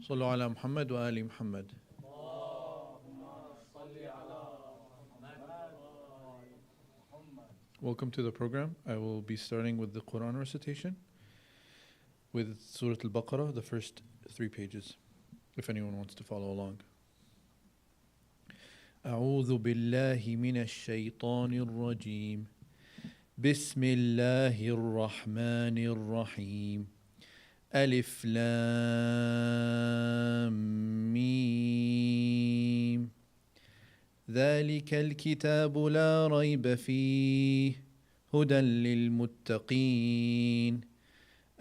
صلوا على محمد وآل محمد. Welcome to the program. I will be starting with the Quran recitation with Surah Al-Baqarah, the first 3 pages, if anyone wants to follow along. أعوذ بالله من الشيطان الرجيم. بسم الله الرحمن الرحيم. ألف لام ميم. ذلك الكتاب لا ريب فيه هدى للمتقين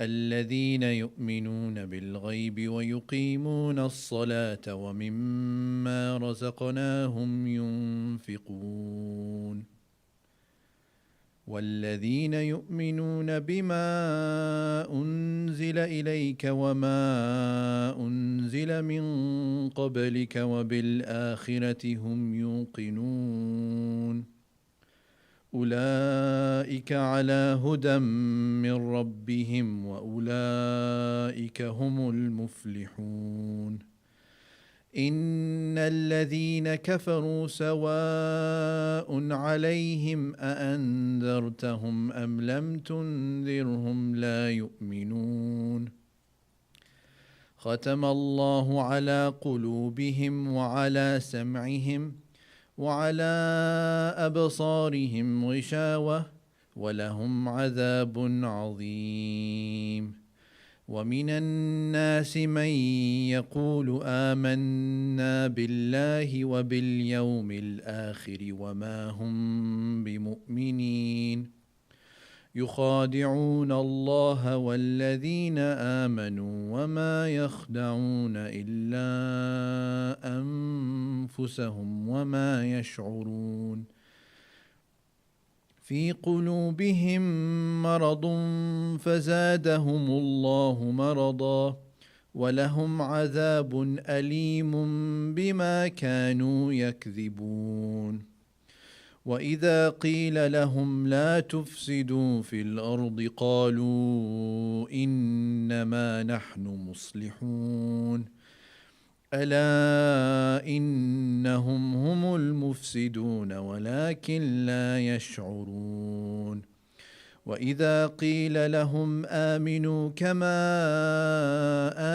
الذين يؤمنون بالغيب ويقيمون الصلاة ومما رزقناهم ينفقون والذين يؤمنون بما أنزل إليك وما أنزل من قبلك وبالآخرة هم يوقنون أولئك على هدى من ربهم وأولئك هم المفلحون إن الذين كفروا سواء عليهم أأنذرتهم أم لم تنذرهم لا يؤمنون ختم الله على قلوبهم وعلى سمعهم وعلى أبصارهم غشاوة ولهم عذاب عظيم ومن الناس من يقول آمنا بالله وباليوم الآخر وما هم بمؤمنين يخادعون الله والذين آمنوا وما يخدعون إلا أنفسهم وما يشعرون في قلوبهم مرض فزادهم الله مرضا ولهم عذاب أليم بما كانوا يكذبون وإذا قيل لهم لا تفسدوا في الأرض قالوا إنما نحن مصلحون ألا إنهم هم المفسدون ولكن لا يشعرون وإذا قيل لهم آمنوا كما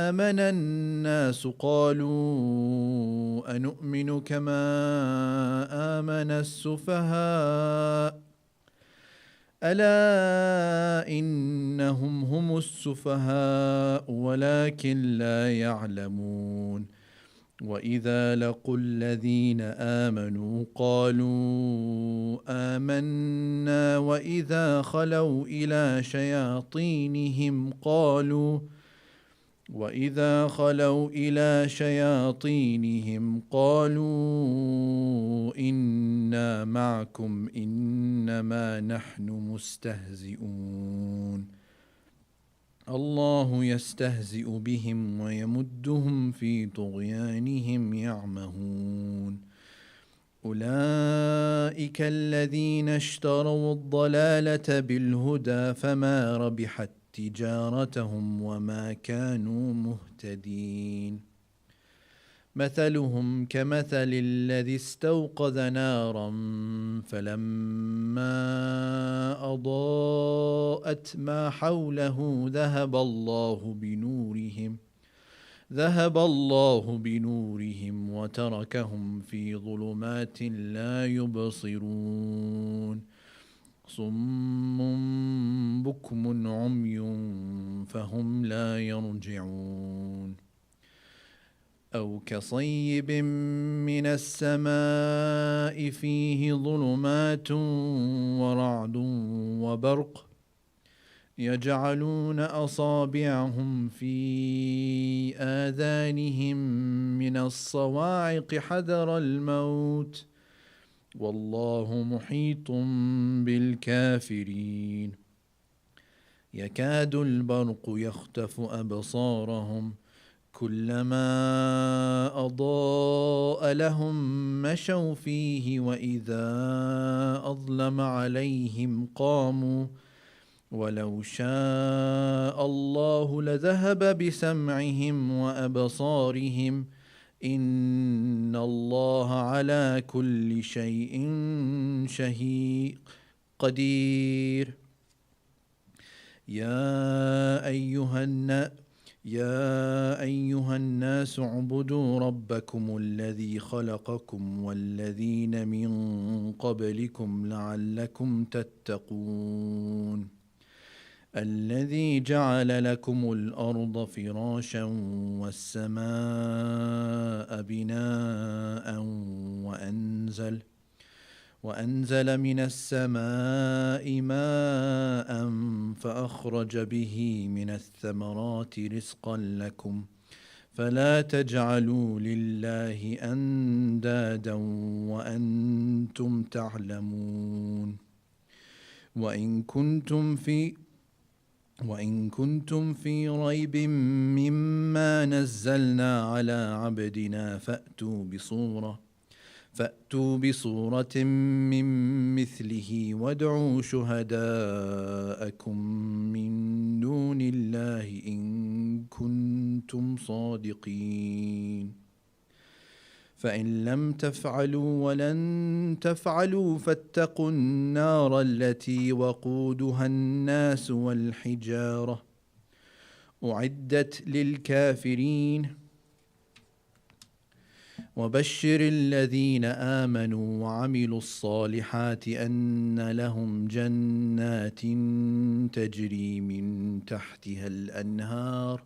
آمن الناس قالوا أنؤمن كما آمن السفهاء ألا إنهم هم السفهاء ولكن لا يعلمون وإذا لقوا الذين آمنوا قالوا آمنا وإذا خلوا إلى شياطينهم قالوا إنا معكم إنما نحن مستهزئون الله يستهزئ بهم ويمدهم في طغيانهم يعمهون أولئك الذين اشتروا الضلالة بالهدى فما ربحت تجارتهم وما كانوا مهتدين مثلهم كمثل الذي استوقد نارا فلما أضاءت ما حوله ذهب الله بنورهم وتركهم في ظلمات لا يبصرون صم بكم عمي فهم لا يرجعون أو كصيب من السماء فيه ظلمات ورعد وبرق يجعلون أصابعهم في آذانهم من الصواعق حذر الموت والله محيط بالكافرين يكاد البرق يخطف أبصارهم كلما أضاء لهم مشوا فيه وإذا أظلم عليهم ولو شاء الله لذهب بسمعهم وأبصارهم إن الله على كل شيء شهيد قدير يا أيها الناس اعبدوا ربكم الذي خلقكم والذين من قبلكم لعلكم تتقون الذي جعل لكم الأرض فراشا والسماء بناء وأنزل من السماء ماء فأخرج به من الثمرات رزقا لكم فلا تجعلوا لله أندادا وأنتم تعلمون وإن كنتم في ريب مما نزلنا على عبدنا فأتوا بصورة من مثله وادعوا شهداءكم من دون الله إن كنتم صادقين فإن لم تفعلوا ولن تفعلوا فاتقوا النار التي وقودها الناس والحجارة أعدت للكافرين وبشر الذين آمنوا وعملوا الصالحات أن لهم جنات تجري من تحتها الأنهار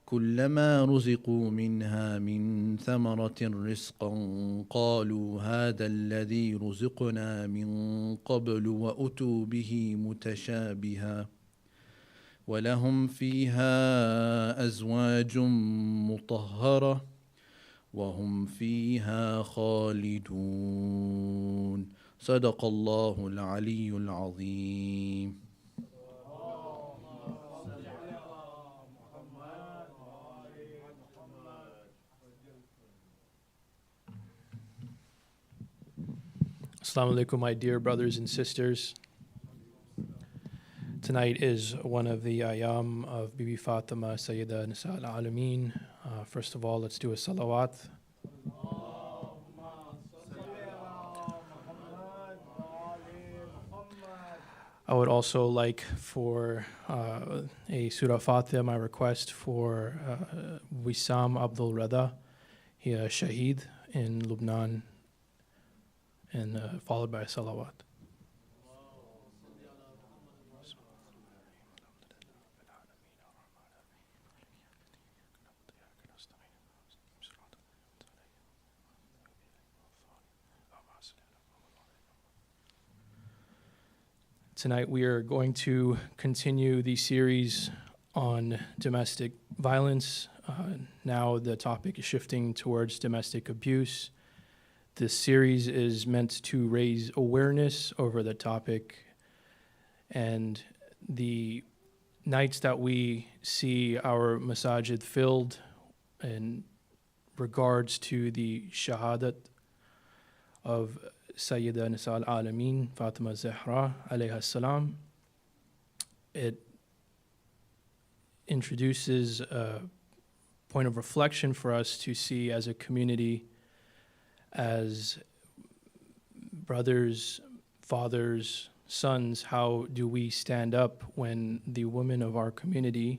كلما رزقوا منها من ثمرة رزقا قالوا هذا الذي رزقنا من قبل وأتوا به متشابها ولهم فيها أزواج مطهرة وهم فيها خالدون صدق الله العلي العظيم. Assalamu alaikum, my dear brothers and sisters. Tonight is one of the ayam of Bibi Fatima, Sayyida Nisa al-Alameen. First of all, let's do a salawat. I would also like for a Surah Fatiha, my request for Wissam Abdul Rada. He is Shaheed in Lebanon, and followed by a salawat. Tonight we are going to continue the series on domestic violence. Now the topic is shifting towards domestic abuse. This series is meant to raise awareness over the topic, and the nights that we see our masajid filled in regards to the shahadat of Sayyida Nisa al-Alameen, Fatima Zahra alayha salam, it introduces a point of reflection for us to see as a community, as brothers, fathers, sons, how do we stand up when the women of our community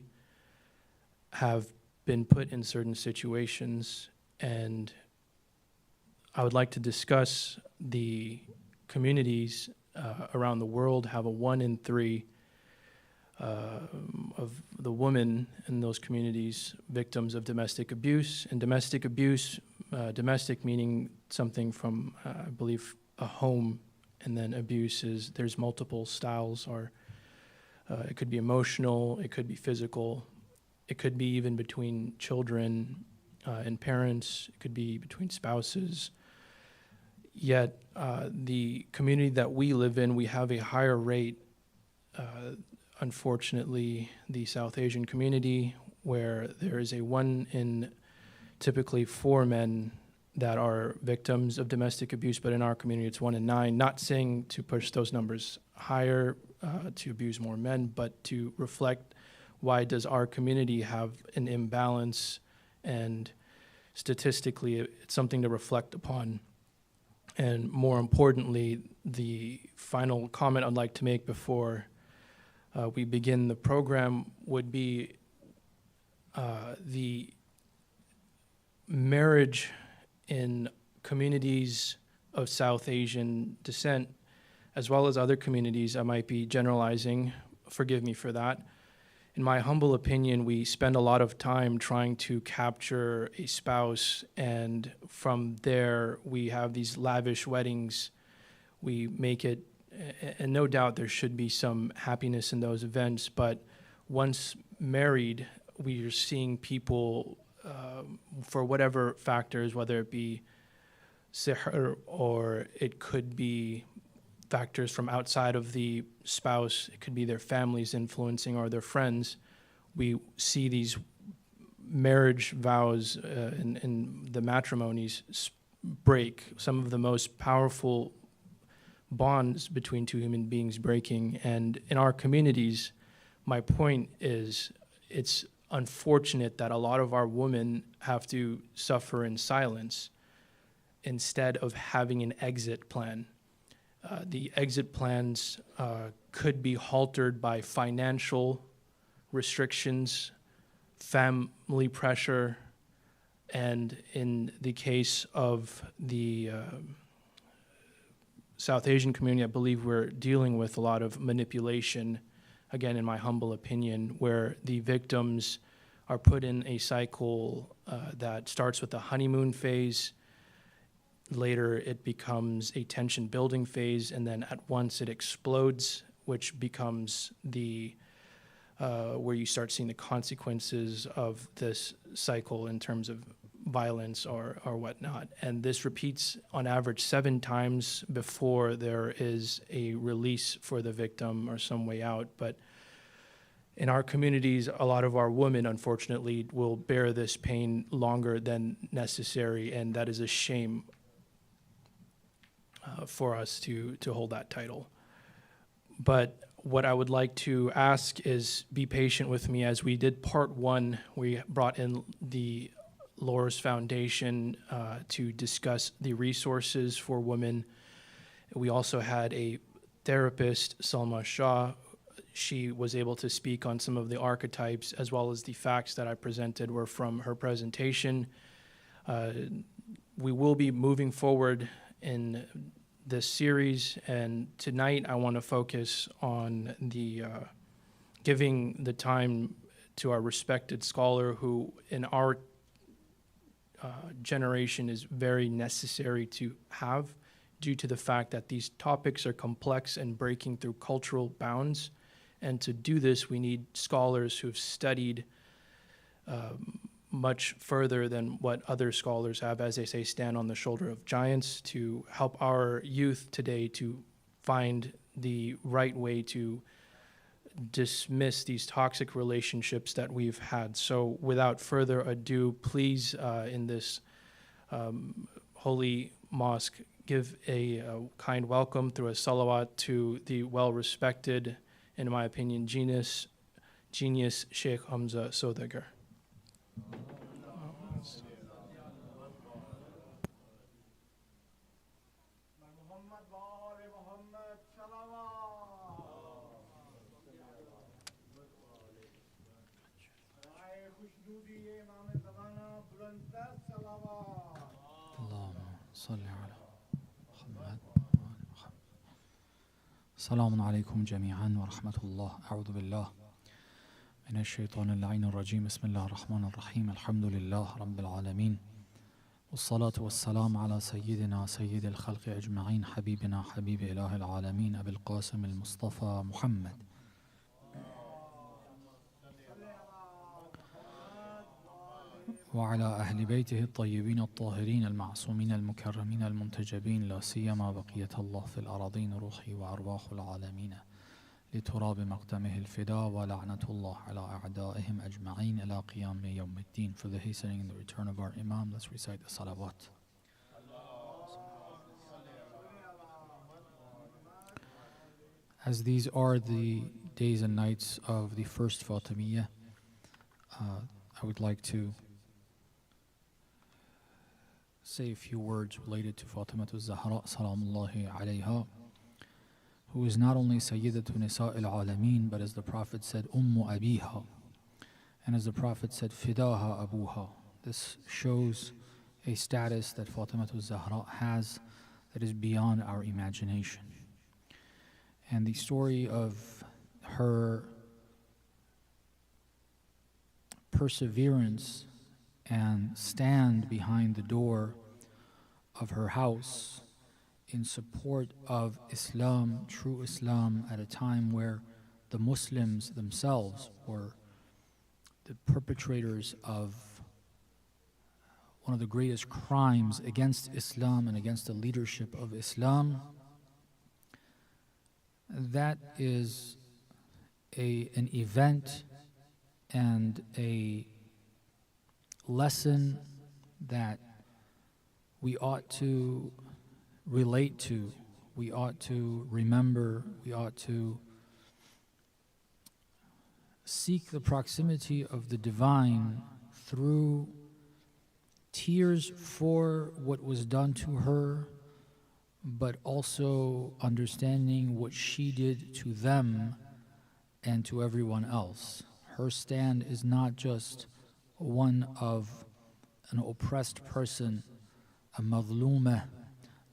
have been put in certain situations. And I would like to discuss the communities around the world have a 1 in 3 of the women in those communities victims of domestic abuse. And domestic abuse, domestic meaning something from, I believe, a home, and then abuse is there's multiple styles, or it could be emotional, it could be physical, it could be even between children and parents, it could be between spouses. Yet the community that we live in, we have a higher rate, unfortunately, the South Asian community, where there is a 1 in typically 4 men that are victims of domestic abuse, but in our community it's 1 in 9. Not saying to push those numbers higher, to abuse more men, but to reflect why does our community have an imbalance, and statistically it's something to reflect upon. And more importantly, the final comment I'd like to make before we begin the program would be the marriage in communities of South Asian descent, as well as other communities. I might be generalizing, forgive me for that. In my humble opinion, we spend a lot of time trying to capture a spouse, and from there we have these lavish weddings. We make it, and no doubt there should be some happiness in those events, but once married, we are seeing people, for whatever factors, whether it be sihr or it could be factors from outside of the spouse, it could be their families influencing or their friends. We see these marriage vows and the matrimonies break, some of the most powerful bonds between two human beings breaking. And in our communities, my point is, it's unfortunate that a lot of our women have to suffer in silence instead of having an exit plan. The exit plans could be halted by financial restrictions, family pressure, and in the case of the South Asian community, I believe we're dealing with a lot of manipulation, again, in my humble opinion, where the victims are put in a cycle that starts with the honeymoon phase. Later, it becomes a tension building phase, and then at once it explodes, which becomes the where you start seeing the consequences of this cycle in terms of violence or whatnot. And this repeats on average 7 times before there is a release for the victim or some way out. But in our communities, a lot of our women, unfortunately, will bear this pain longer than necessary, and that is a shame for us to hold that title. But what I would like to ask is be patient with me. As we did part 1, we brought in the Loris Foundation to discuss the resources for women. We also had a therapist, Salma Shah. She was able to speak on some of the archetypes, as well as the facts that I presented were from her presentation. We will be moving forward in this series, and tonight I want to focus on the giving the time to our respected scholar, who in our generation is very necessary to have, due to the fact that these topics are complex and breaking through cultural bounds. And to do this, we need scholars who've studied much further than what other scholars have, as they say, stand on the shoulder of giants, to help our youth today to find the right way to dismiss these toxic relationships that we've had. So without further ado, please, in this holy mosque, give a kind welcome through a salawat to the well-respected, in my opinion, genius Sheikh Hamza Sodagar. السلام عليكم جميعا ورحمة الله. أعوذ بالله من الشيطان اللعين الرجيم. بسم الله الرحمن الرحيم. الحمد لله رب العالمين، والصلاة والسلام على سيدنا سيد الخلق أجمعين، حبيبنا حبيب إله العالمين أبي القاسم المصطفى محمد. وعلى أهل بيته الطيبين الطاهرين المعصومين المكرمين المنتجبين، لا سيما بقية الله في الأراضين، روحي وأرواح العالمين لتراب مقدمه الفداء، ولعنة الله على أعدائهم أجمعين إلى قيام يوم الدين. For the hastening and the return of our Imam, let's recite the salawat. As these are the days and nights of the first Fatimiyya, I would like to say a few words related to Fatima al-Zahra salamullahi alayha, who is not only Sayyidatu Nisa al-Alameen, but as the Prophet said, Ummu Abiha, and as the Prophet said, Fidaha Abuha. This shows a status that Fatima al-Zahra has that is beyond our imagination. And the story of her perseverance and stand behind the door of her house in support of Islam, true Islam, at a time where the Muslims themselves were the perpetrators of one of the greatest crimes against Islam and against the leadership of Islam. That is an event and a lesson that we ought to relate to, we ought to remember, we ought to seek the proximity of the divine through tears for what was done to her, but also understanding what she did to them and to everyone else. Her stand is not just one of an oppressed person, a madhluma,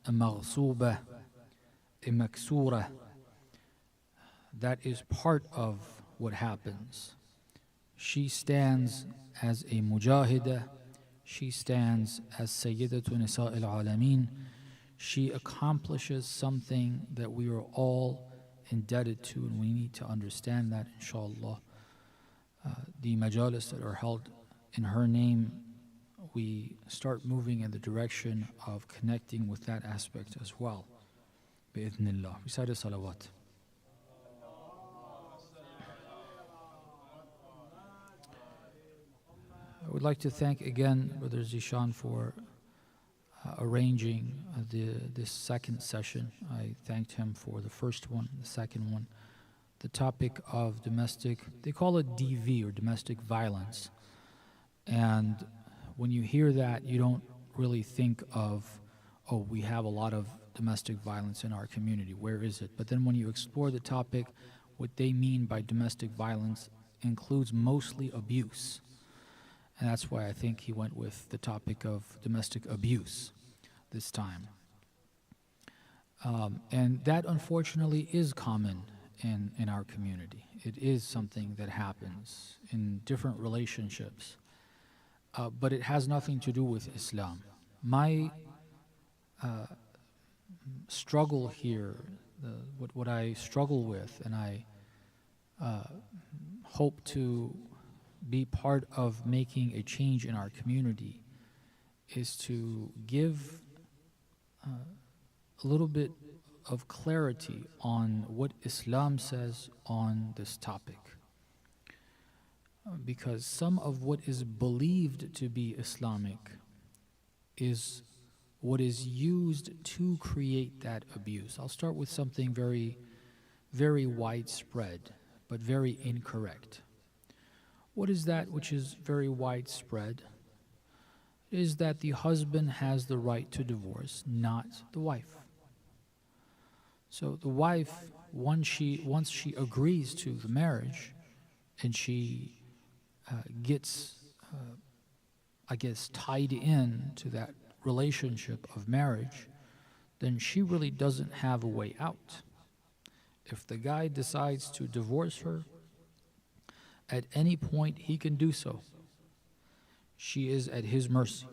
a maghsuba, a maksura. That is part of what happens. She stands as a mujahida, she stands as Sayyidatu Nisa al-Alameen. She accomplishes something that we are all indebted to, and we need to understand that, inshallah. The majalis that are held in her name, we start moving in the direction of connecting with that aspect as well. Bi-idhnillah. Recite a salawat. I would like to thank again Brother Zishan for arranging this second session. I thanked him for the first one, the second one. The topic of domestic, they call it DV, or domestic violence. And when you hear that, you don't really think of, oh, we have a lot of domestic violence in our community. Where is it? But then when you explore the topic, what they mean by domestic violence includes mostly abuse. And that's why I think he went with the topic of domestic abuse this time. And that unfortunately is common in our community. It is something that happens in different relationships. But it has nothing to do with Islam. My struggle here, what I struggle with, and I hope to be part of making a change in our community, is to give a little bit of clarity on what Islam says on this topic. Because some of what is believed to be Islamic is what is used to create that abuse. I'll start with something very, very widespread, but very incorrect. What is that which is very widespread? It is that the husband has the right to divorce, not the wife. So the wife, once she agrees to the marriage, and she gets, I guess, tied in to that relationship of marriage, then she really doesn't have a way out. If the guy decides to divorce her, at any point he can do so. She is at his mercy.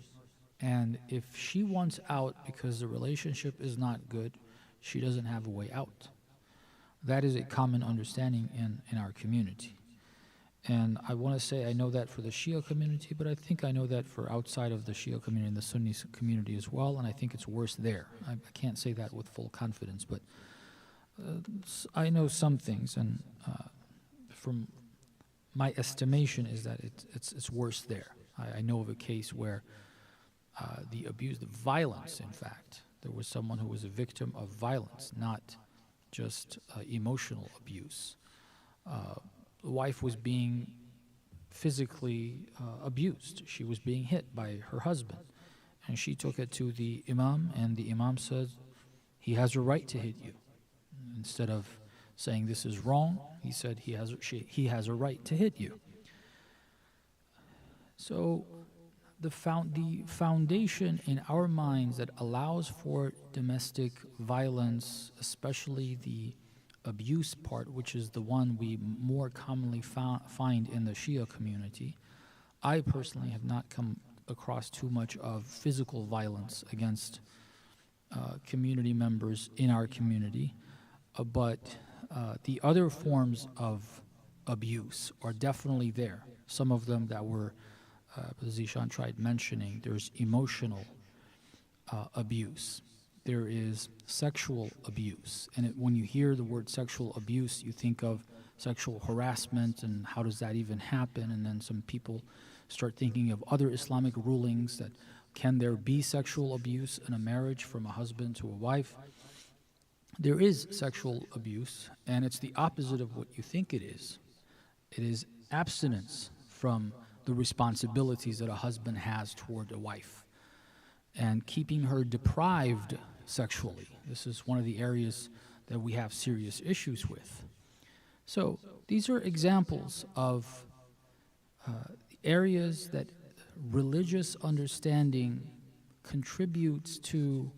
And if she wants out because the relationship is not good, she doesn't have a way out. That is a common understanding in our community. And I want to say I know that for the Shia community, but I think I know that for outside of the Shia community and the Sunni community as well, and I think it's worse there. I can't say that with full confidence, but I know some things, and from my estimation is that it's worse there. I know of a case where the abuse, the violence, in fact, there was someone who was a victim of violence, not just emotional abuse. The wife was being physically abused. She was being hit by her husband. And she took it to the imam, and the imam said, he has a right to hit you. Instead of saying this is wrong, he said he has a right to hit you. So the foundation in our minds that allows for domestic violence, especially the abuse part, which is the one we more commonly find in the Shia community. I personally have not come across too much of physical violence against community members in our community, but the other forms of abuse are definitely there. Some of them that were, Zishan tried mentioning. There's emotional abuse. There is sexual abuse. And when you hear the word sexual abuse, you think of sexual harassment and how does that even happen? And then some people start thinking of other Islamic rulings that can there be sexual abuse in a marriage from a husband to a wife? There is sexual abuse, and it's the opposite of what you think it is. It is abstinence from the responsibilities that a husband has toward a wife and keeping her deprived sexually. This is one of the areas that we have serious issues with. So these are examples of areas that religious understanding contributes to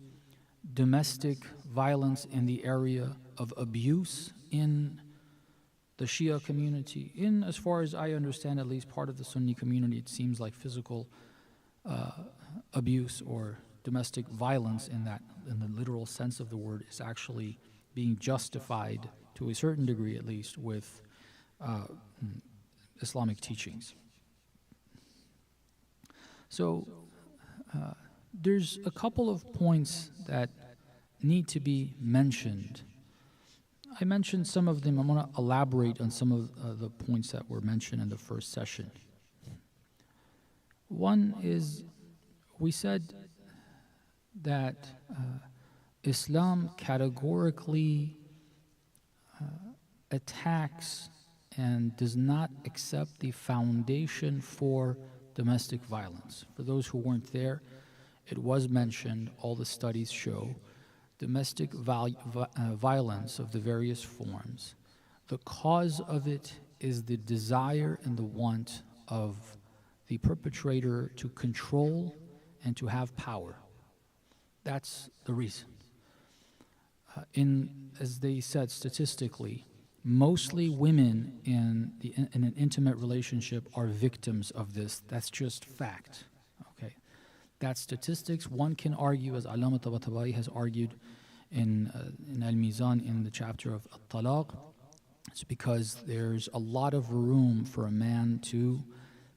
domestic violence in the area of abuse in the Shia community. In, as far as I understand, at least part of the Sunni community, it seems like physical abuse or domestic violence in the literal sense of the word is actually being justified to a certain degree, at least, with Islamic teachings. So there's a couple of points that need to be mentioned. I mentioned some of them. I'm going to elaborate on some of the points that were mentioned in the first session. One is, we said that Islam categorically attacks and does not accept the foundation for domestic violence. For those who weren't there, it was mentioned, all the studies show, domestic violence of the various forms. The cause of it is the desire and the want of the perpetrator to control and to have power. That's the reason. As they said statistically, mostly women in an intimate relationship are victims of this. That's just fact. Okay, that's statistics. One can argue, as Allama Tabatabai has argued in Al-Mizan in the chapter of At-Talaq, it's because there's a lot of room for a man to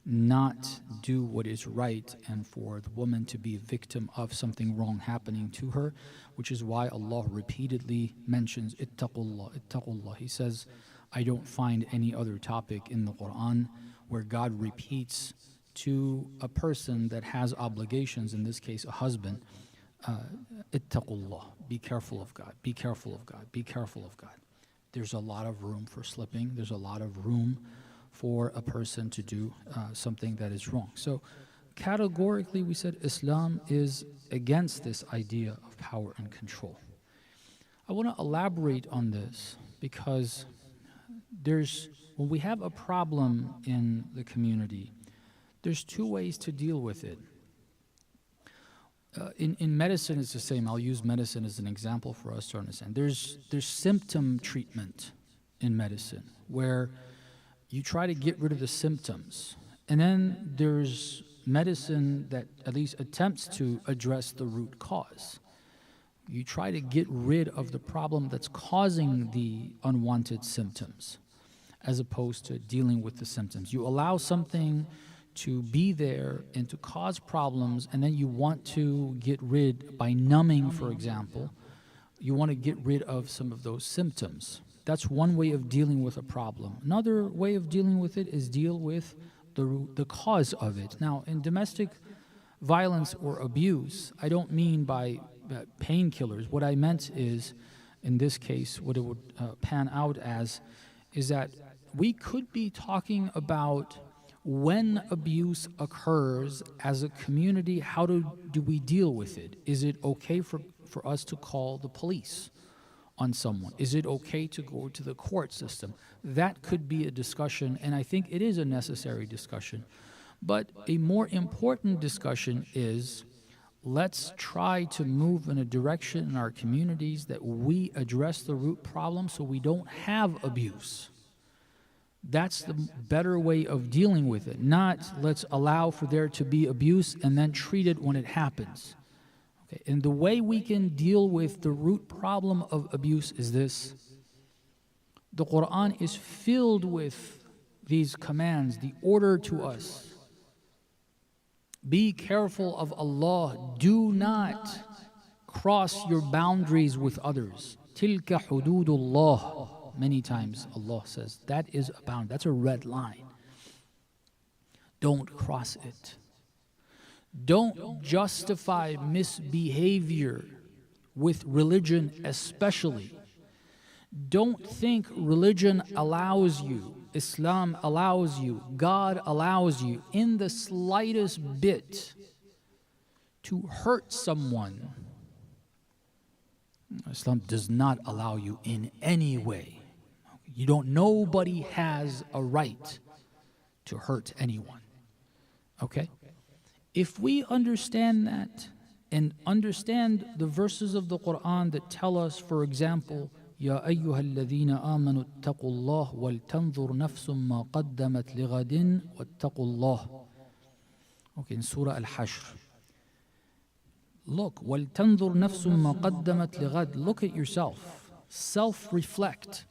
not do what is right and for the woman to be a victim of something wrong happening to her, which is why Allah repeatedly mentions ittaqullah, ittaqullah. He says, I don't find any other topic in the Quran where God repeats to a person that has obligations, in this case a husband, ittaqullah, be careful of God, be careful of God, be careful of God. There's a lot of room for slipping. There's a lot of room for a person to do something that is wrong. So categorically we said Islam is against this idea of power and control. I want to elaborate on this because when we have a problem in the community, there's two ways to deal with it. In medicine, it's the same. I'll use medicine as an example for us to understand. There's symptom treatment in medicine where you try to get rid of the symptoms. And then there's medicine that at least attempts to address the root cause. You try to get rid of the problem that's causing the unwanted symptoms, as opposed to dealing with the symptoms. You allow something to be there and to cause problems, and then you want to get rid, by numbing, for example, you want to get rid of some of those symptoms. That's one way of dealing with a problem. Another way of dealing with it is deal with the cause of it. Now, in domestic violence or abuse, I don't mean by painkillers. What I meant is in this case, what it would pan out as is that we could be talking about when abuse occurs as a community, how do we deal with it? Is it okay for us to call the police on someone? Is it okay to go to the court system? That could be a discussion, and I think it is a necessary discussion. But a more important discussion is, let's try to move in a direction in our communities that we address the root problem so we don't have abuse. That's the better way of dealing with it, not let's allow for there to be abuse and then treat it when it happens. Okay. And the way we can deal with the root problem of abuse is this. The Quran is filled with these commands, the order to us. Be careful of Allah. Do not cross your boundaries with others. Tilka hududullah. Many times Allah says that is a bound. That's a red line. Don't cross it. Don't justify misbehavior with religion especially. Don't think religion allows you, Islam allows you, God allows you in the slightest bit to hurt someone. Islam does not allow you in any way. Nobody has a right to hurt anyone. Okay? If we understand that and understand the verses of the Quran that tell us, for example, يا أيها الذين آمنوا اتقوا الله ولتنظر نفس ما قدمت لغد واتقوا الله. Okay, in Surah Al-Hashr. Look, ولتنظر نفس ما قدمت لغد. Look at yourself. Self-reflect.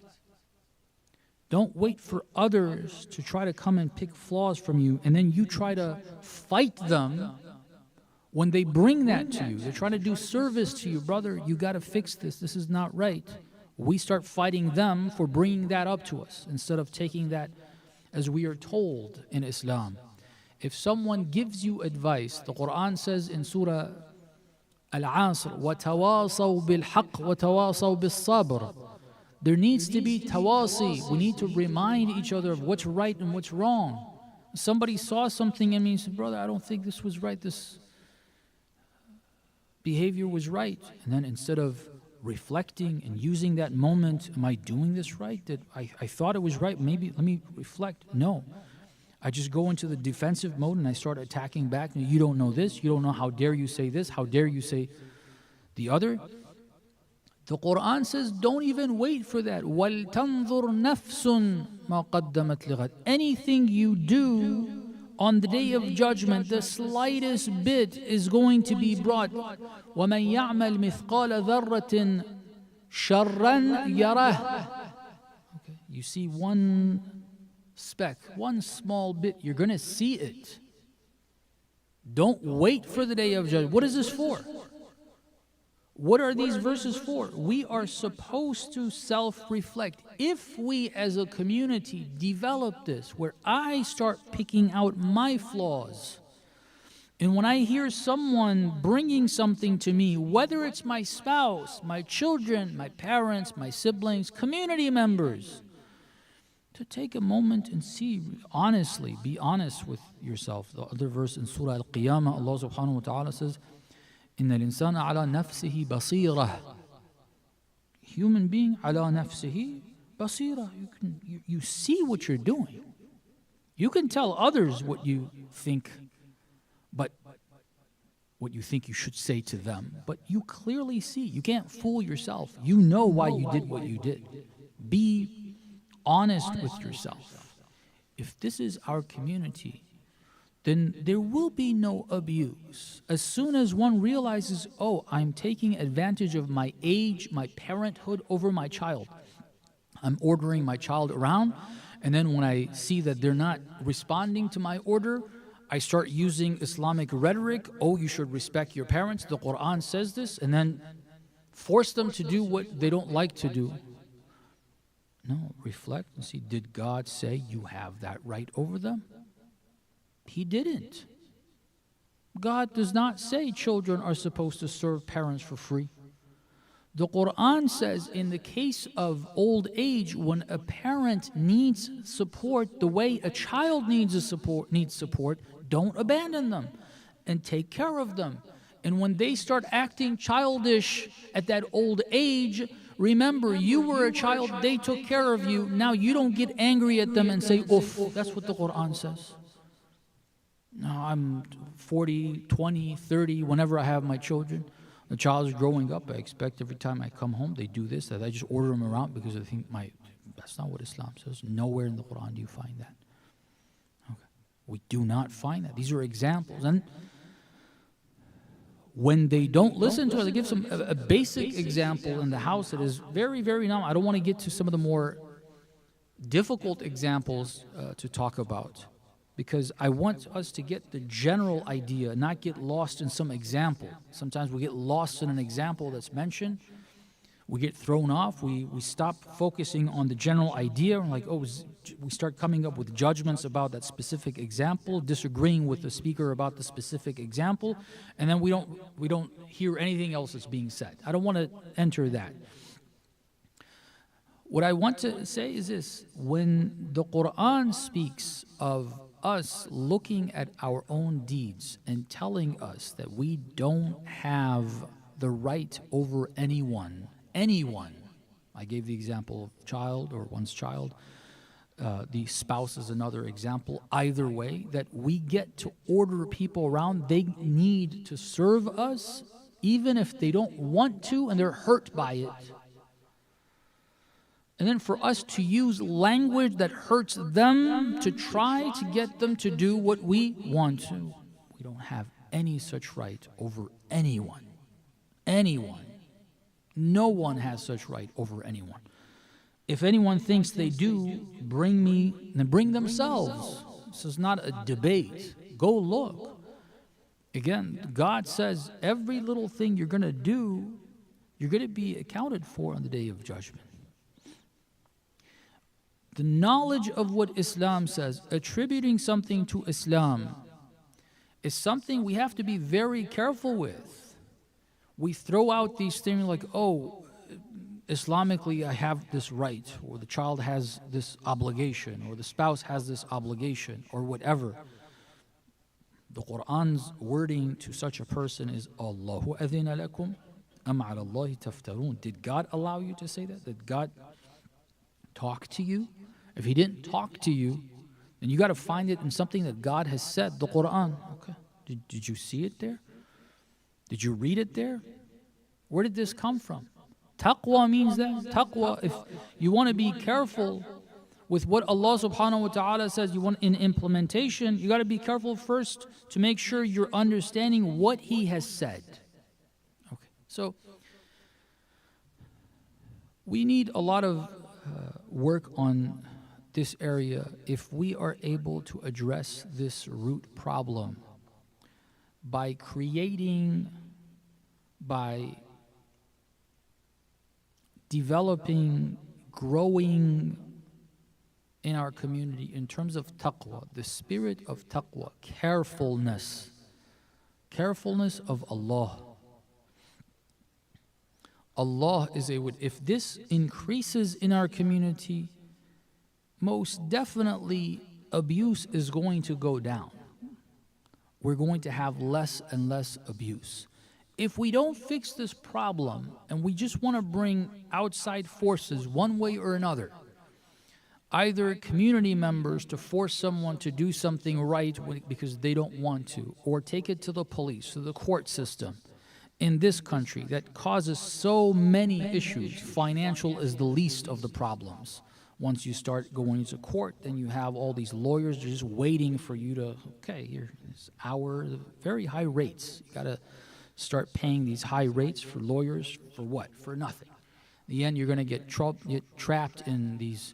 Don't wait for others to try to come and pick flaws from you, and then you try to fight them when they bring that to you. They're trying to do service to you. Brother, you got to fix this. This is not right. We start fighting them for bringing that up to us instead of taking that as we are told in Islam. If someone gives you advice, the Quran says in Surah Al-Asr, وَتَوَاصَوْا بِالْحَقِّ وَتَوَاصَوْا بِالصَّبْرِ. There needs to be tawasi. We need to remind each other of what's right and what's wrong. Somebody saw something in me and said, brother, I don't think this was right. This behavior was right. And then instead of reflecting and using that moment, am I doing this right? That I thought it was right. Maybe let me reflect. No. I just go into the defensive mode and I start attacking back. You don't know this. You don't know. How dare you say this? How dare you say the other? The Quran says, don't even wait for that. وَلْتَنْظُرْ نَفْسٌ مَا قَدَّمَتْ لِغَدٍ. Anything you do on the day of judgment, the slightest bit is going to be brought. وَمَنْ يَعْمَلْ مِثْقَالَ ذَرَّةٍ شَرًّا يَرَهُ. Okay. You see one speck, one small bit, you're going to see it. Don't wait for the day of judgment. What is this for? What are these verses for? We are supposed to self-reflect. If we as a community develop this, where I start picking out my flaws, and when I hear someone bringing something to me, whether it's my spouse, my children, my parents, my siblings, community members, to take a moment and see, honestly, be honest with yourself. The other verse in Surah Al-Qiyamah, Allah subhanahu wa ta'ala says, إن الإنسان على نفسه بصيرة. Human being على نفسه بصيرة. You see what you're doing. You can tell others what you think, but what you think you should say to them. But you clearly see. You can't fool yourself. You know why you did what you did. Be honest with yourself. If this is our community, then there will be no abuse. As soon as one realizes, oh, I'm taking advantage of my age, my parenthood over my child. I'm ordering my child around, and then when I see that they're not responding to my order, I start using Islamic rhetoric. Oh, you should respect your parents. The Quran says this, and then force them to do what they don't like to do. No, reflect and see, did God say you have that right over them? He didn't. God does not say children are supposed to serve parents for free. The Quran says in the case of old age, when a parent needs support the way a child needs support, don't abandon them and take care of them. And when they start acting childish at that old age, remember, you were a child, they took care of you. Now you don't get angry at them and say, oof. That's what the Quran says. Now I'm 40, 20, 30, whenever I have my children. The child is growing up. I expect every time I come home, they do this, that I just order them around because I think that's not what Islam says. Nowhere in the Quran do you find that. Okay. We do not find that. These are examples. And when they don't listen to us, I give some a basic example in the house that is very, very normal. I don't want to get to some of the more difficult examples to talk about, because I want us to get the general idea, not get lost in some example. Sometimes we get lost in an example that's mentioned. We get thrown off. We stop focusing on the general idea. We're like, we start coming up with judgments about that specific example, disagreeing with the speaker about the specific example, and then we don't hear anything else that's being said. I don't want to enter that. What I want to say is this: when the Quran speaks of us looking at our own deeds and telling us that we don't have the right over anyone, I gave the example of child or one's child, the spouse is another example. Either way, that we get to order people around, they need to serve us even if they don't want to and they're hurt by it. And then for us to use language that hurts them to try to get them to do what we want to. We don't have any such right over anyone. Anyone. No one has such right over anyone. If anyone thinks they do, bring themselves. This is not a debate. Go look. Again, God says every little thing you're going to do, you're going to be accounted for on the day of judgment. The knowledge of what Islam says, attributing something to Islam, is something we have to be very careful with. We throw out these things like, Islamically I have this right, or the child has this obligation, or the spouse has this obligation, or whatever. The Quran's wording to such a person is, Allahu adhina lakum am ala Allahi taftarun. Did God allow you to say that? Did God talk to you? If he didn't talk to you, then you got to find it in something that God has said, the Quran. Okay. Did you see it there? Did you read it there? Where did this come from? Taqwa means that. Taqwa, if you want to be careful with what Allah subhanahu wa ta'ala says, you want in implementation, you got to be careful first to make sure you're understanding what he has said. Okay. So we need a lot of work on this area if we are able to address this root problem by developing, growing in our community in terms of taqwa, the spirit of taqwa, carefulness of Allah. Allah is if this increases in our community, most definitely abuse is going to go down. We're going to have less and less abuse. If we don't fix this problem and we just want to bring outside forces one way or another, either community members to force someone to do something right because they don't want to, or take it to the police, to the court system, in this country that causes so many issues. Financial is the least of the problems. Once you start going into court, then you have all these lawyers just waiting for you to, here's very high rates. You got to start paying these high rates for lawyers for what? For nothing. In the end, you're going to get trapped in these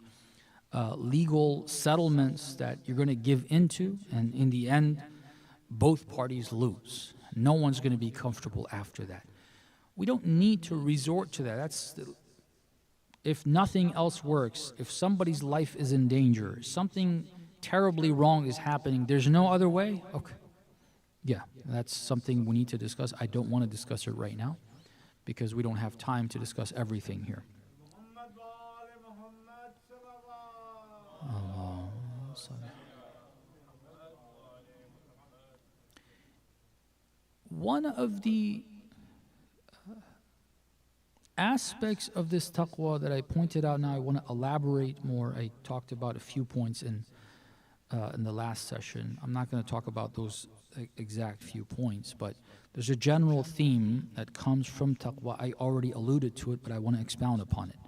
legal settlements that you're going to give into, and in the end, both parties lose. No one's going to be comfortable after that. We don't need to resort to that. If nothing else works, if somebody's life is in danger, something terribly wrong is happening, there's no other way? Okay. Yeah, that's something we need to discuss. I don't want to discuss it right now because we don't have time to discuss everything here. One of the aspects of this taqwa that I pointed out, now I want to elaborate more. I talked about a few points in the last session. I'm not going to talk about those exact few points, but there's a general theme that comes from taqwa. I already alluded to it, but I want to expound upon it.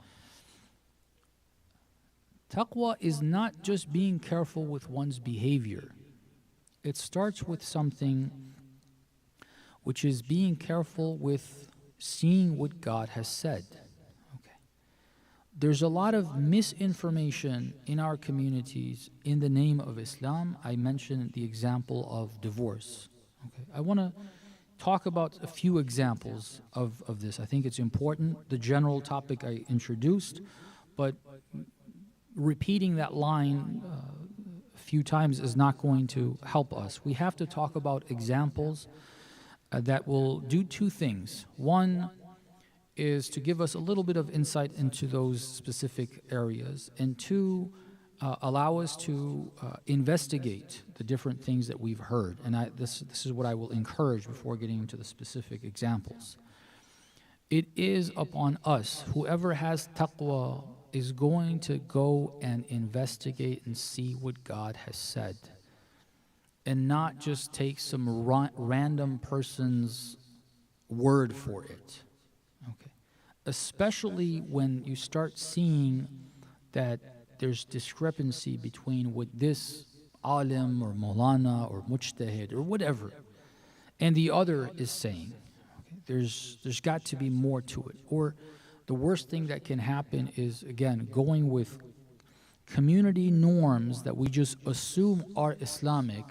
Taqwa is not just being careful with one's behavior. It starts with something which is being careful with seeing what God has said. Okay. There's a lot of misinformation in our communities in the name of Islam. I mentioned the example of divorce. Okay. I want to talk about a few examples of this. I think it's important. The general topic I introduced, but repeating that line a few times is not going to help us. We have to talk about examples that will do two things. One is to give us a little bit of insight into those specific areas, and two, allow us to investigate the different things that we've heard. And this is what I will encourage before getting into the specific examples. It is upon us, whoever has taqwa is going to go and investigate and see what God has said, and not just take some random person's word for it. Okay. Especially when you start seeing that there's discrepancy between what this alim or maulana or mujtahid or whatever and the other is saying. Okay. There's got to be more to it. Or the worst thing that can happen is, again, going with community norms that we just assume are Islamic.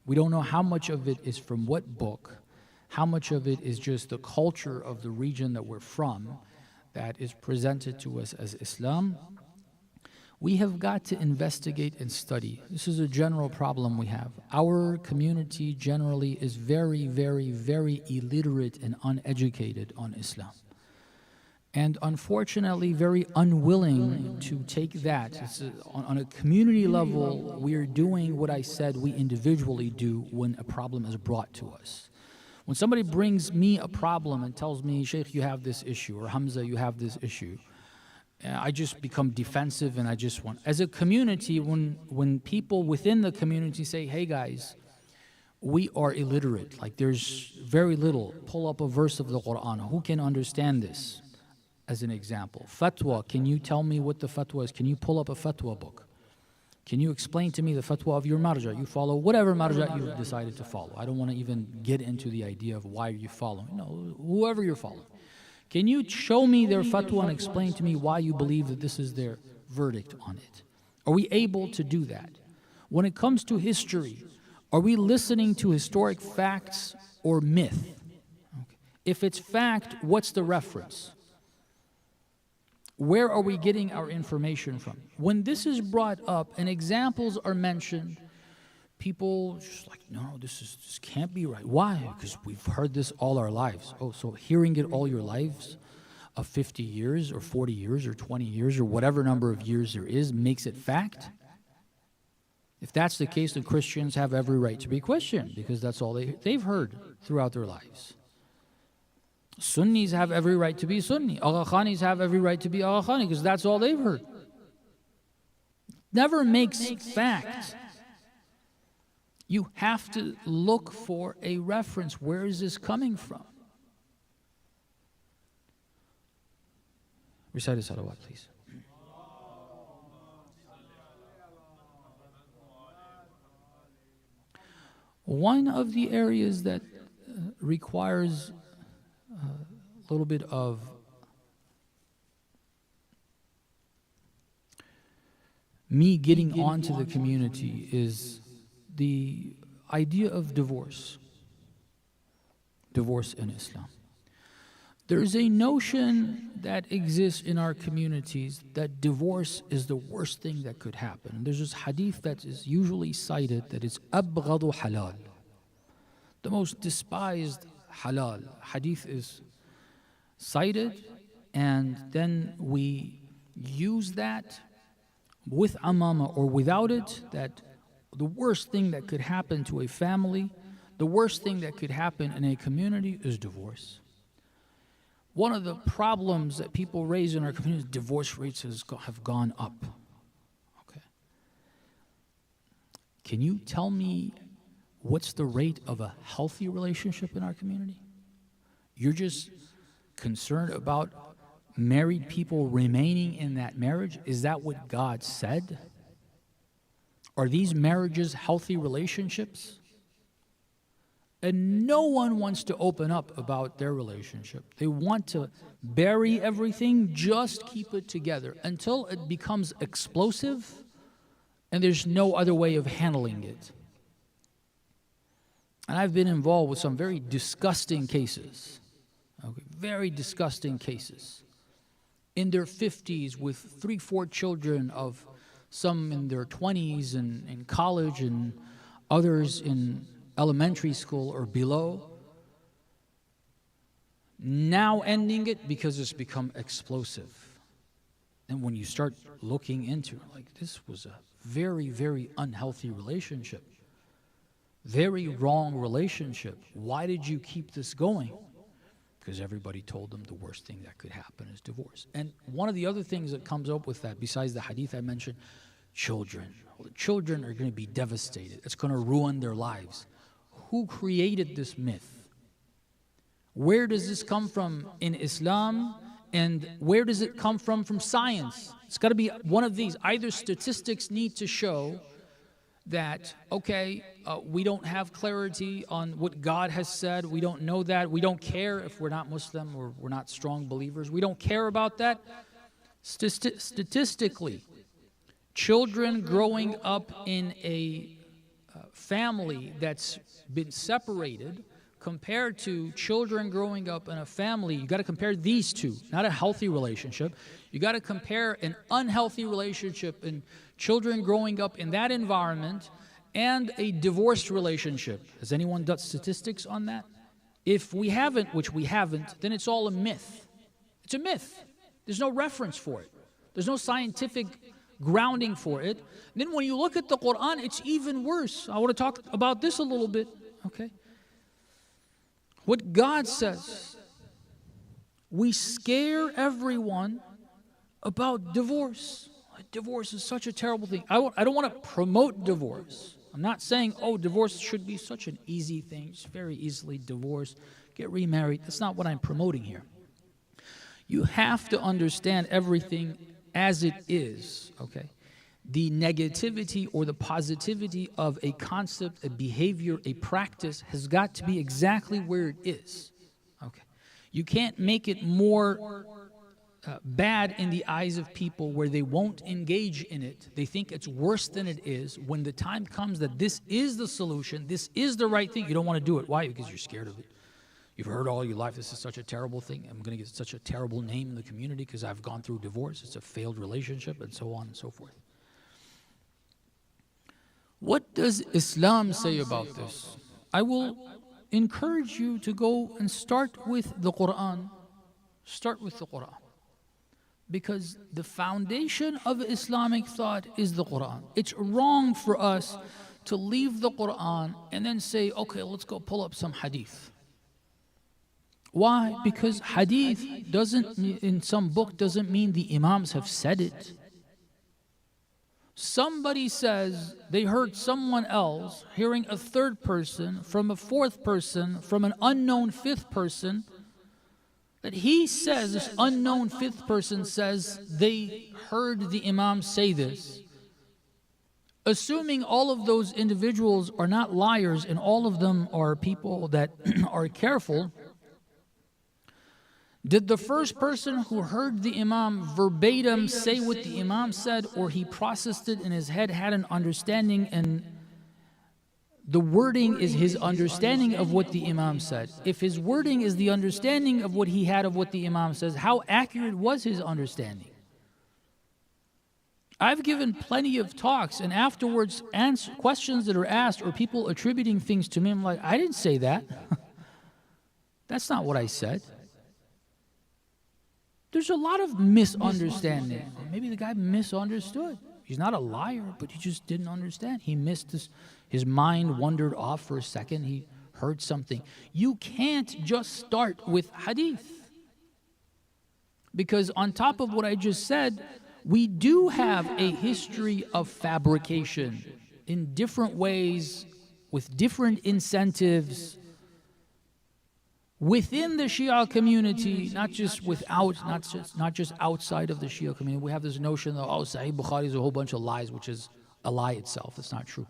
We don't know how much of it is from what book, how much of it is just the culture of the region that we're from that is presented to us as Islam. We have got to investigate and study. This is a general problem we have. Our community generally is very, very, very illiterate and uneducated on Islam. And unfortunately, very unwilling to take that. On a community level, we are doing what I said we individually do when a problem is brought to us. When somebody brings me a problem and tells me, Sheikh, you have this issue, or Hamza, you have this issue, I just become defensive and I just want. As a community, when people within the community say, hey guys, we are illiterate, like there's very little, pull up a verse of the Quran, who can understand this? As an example, fatwa, can you tell me what the fatwa is? Can you pull up a fatwa book? Can you explain to me the fatwa of your marja? You follow whatever marja you've decided to follow. I don't want to even get into the idea of why you're following. No, whoever you're following. Can you show me their fatwa and explain to me why you believe that this is their verdict on it? Are we able to do that? When it comes to history, are we listening to historic facts or myth? Okay. If it's fact, what's the reference? Where are we getting our information from? When this is brought up and examples are mentioned, people just like, no, this can't be right. Why? Because we've heard this all our lives. Oh, so hearing it all your lives of 50 years or 40 years or 20 years or whatever number of years there is makes it fact? If that's the case, then Christians have every right to be Christian because that's all they've heard throughout their lives. Sunnis have every right to be Sunni. Agha Khanis have every right to be Agha Khani because that's all they've heard. Never makes fact. You have to look for a reference. Where is this coming from? Recite a salawat, please. One of the areas that requires a little bit of me getting onto the community is the idea of divorce. Divorce in Islam. There's a notion that exists in our communities that divorce is the worst thing that could happen. There's this hadith that is usually cited that is abghadu halal, the most despised halal. Hadith is cited, and then we use that with amama or without it, that the worst thing that could happen to a family, the worst thing that could happen in a community is divorce. One of the problems that people raise in our community is divorce rates have gone up. Okay. Can you tell me what's the rate of a healthy relationship in our community? You're just concerned about married people remaining in that marriage? Is that what God said? Are these marriages healthy relationships? And no one wants to open up about their relationship. They want to bury everything, just keep it together until it becomes explosive and there's no other way of handling it. And I've been involved with some very disgusting cases. Okay, very disgusting cases. In their 50s with 3-4 children, of some in their 20s and in college and others in elementary school or below. Now ending it because it's become explosive. And when you start looking into it, like, this was a very, very unhealthy relationship. Very wrong relationship. Why did you keep this going? Because everybody told them the worst thing that could happen is divorce. And one of the other things that comes up with that, besides the hadith I mentioned, children. Well, the children are going to be devastated. It's going to ruin their lives. Who created this myth? Where does this come from in Islam? And where does it come from science? It's got to be one of these. Either statistics need to show that, okay, we don't have clarity on what God has said. We don't know that. We don't care if we're not Muslim or we're not strong believers. We don't care about that. Statistically, children growing up in a family that's been separated compared to children growing up in a family, you got to compare these two, not a healthy relationship. You got to compare an unhealthy relationship and children growing up in that environment and a divorced relationship. Has anyone done statistics on that? If we haven't, which we haven't, then it's all a myth. It's a myth. There's no reference for it. There's no scientific grounding for it. And then when you look at the Quran, it's even worse. I want to talk about this a little bit, okay? What God says, we scare everyone about divorce. Divorce is such a terrible thing. I don't want to promote divorce. I'm not saying, oh, divorce should be such an easy thing. It's very easily divorced, get remarried. That's not what I'm promoting here. You have to understand everything as it is, okay? The negativity or the positivity of a concept, a behavior, a practice has got to be exactly where it is, okay? You can't make it more bad in the eyes of people where they won't engage in it. They think it's worse than it is. When the time comes that this is the solution, this is the right thing, you don't want to do it. Why? Because you're scared of it. You've heard all your life, this is such a terrible thing. I'm going to get such a terrible name in the community because I've gone through divorce. It's a failed relationship, and so on and so forth. What does Islam say about this? I will encourage you to go and start with the Quran. Start with the Quran. Because the foundation of Islamic thought is the Quran. It's wrong for us to leave the Quran and then say, okay, let's go pull up some hadith. Why? Because hadith doesn't, in some book, doesn't mean the Imams have said it. Somebody says they heard someone else hearing a third person from a fourth person from an unknown fifth person, that he says, this unknown fifth person says they heard the Imam say this. Assuming all of those individuals are not liars and all of them are people that are careful, did the first person who heard the Imam verbatim say what the Imam said, or he processed it in his head, had an understanding, and the wording is his understanding of what the Imam said? If his wording is the understanding of what he had of what the Imam says, how accurate was his understanding? I've given plenty of talks, and afterwards questions that are asked or people attributing things to me, I'm like, I didn't say that. That's not what I said. There's a lot of misunderstanding. Maybe the guy misunderstood. He's not a liar, but he just didn't understand. He missed this. His mind wandered off for a second. He heard something. You can't just start with hadith. Because on top of what I just said, we do have a history of fabrication in different ways, with different incentives, within the Shia community, not just outside of the Shia community. We have this notion that, Sahih Bukhari is a whole bunch of lies, which is a lie itself. It's not true.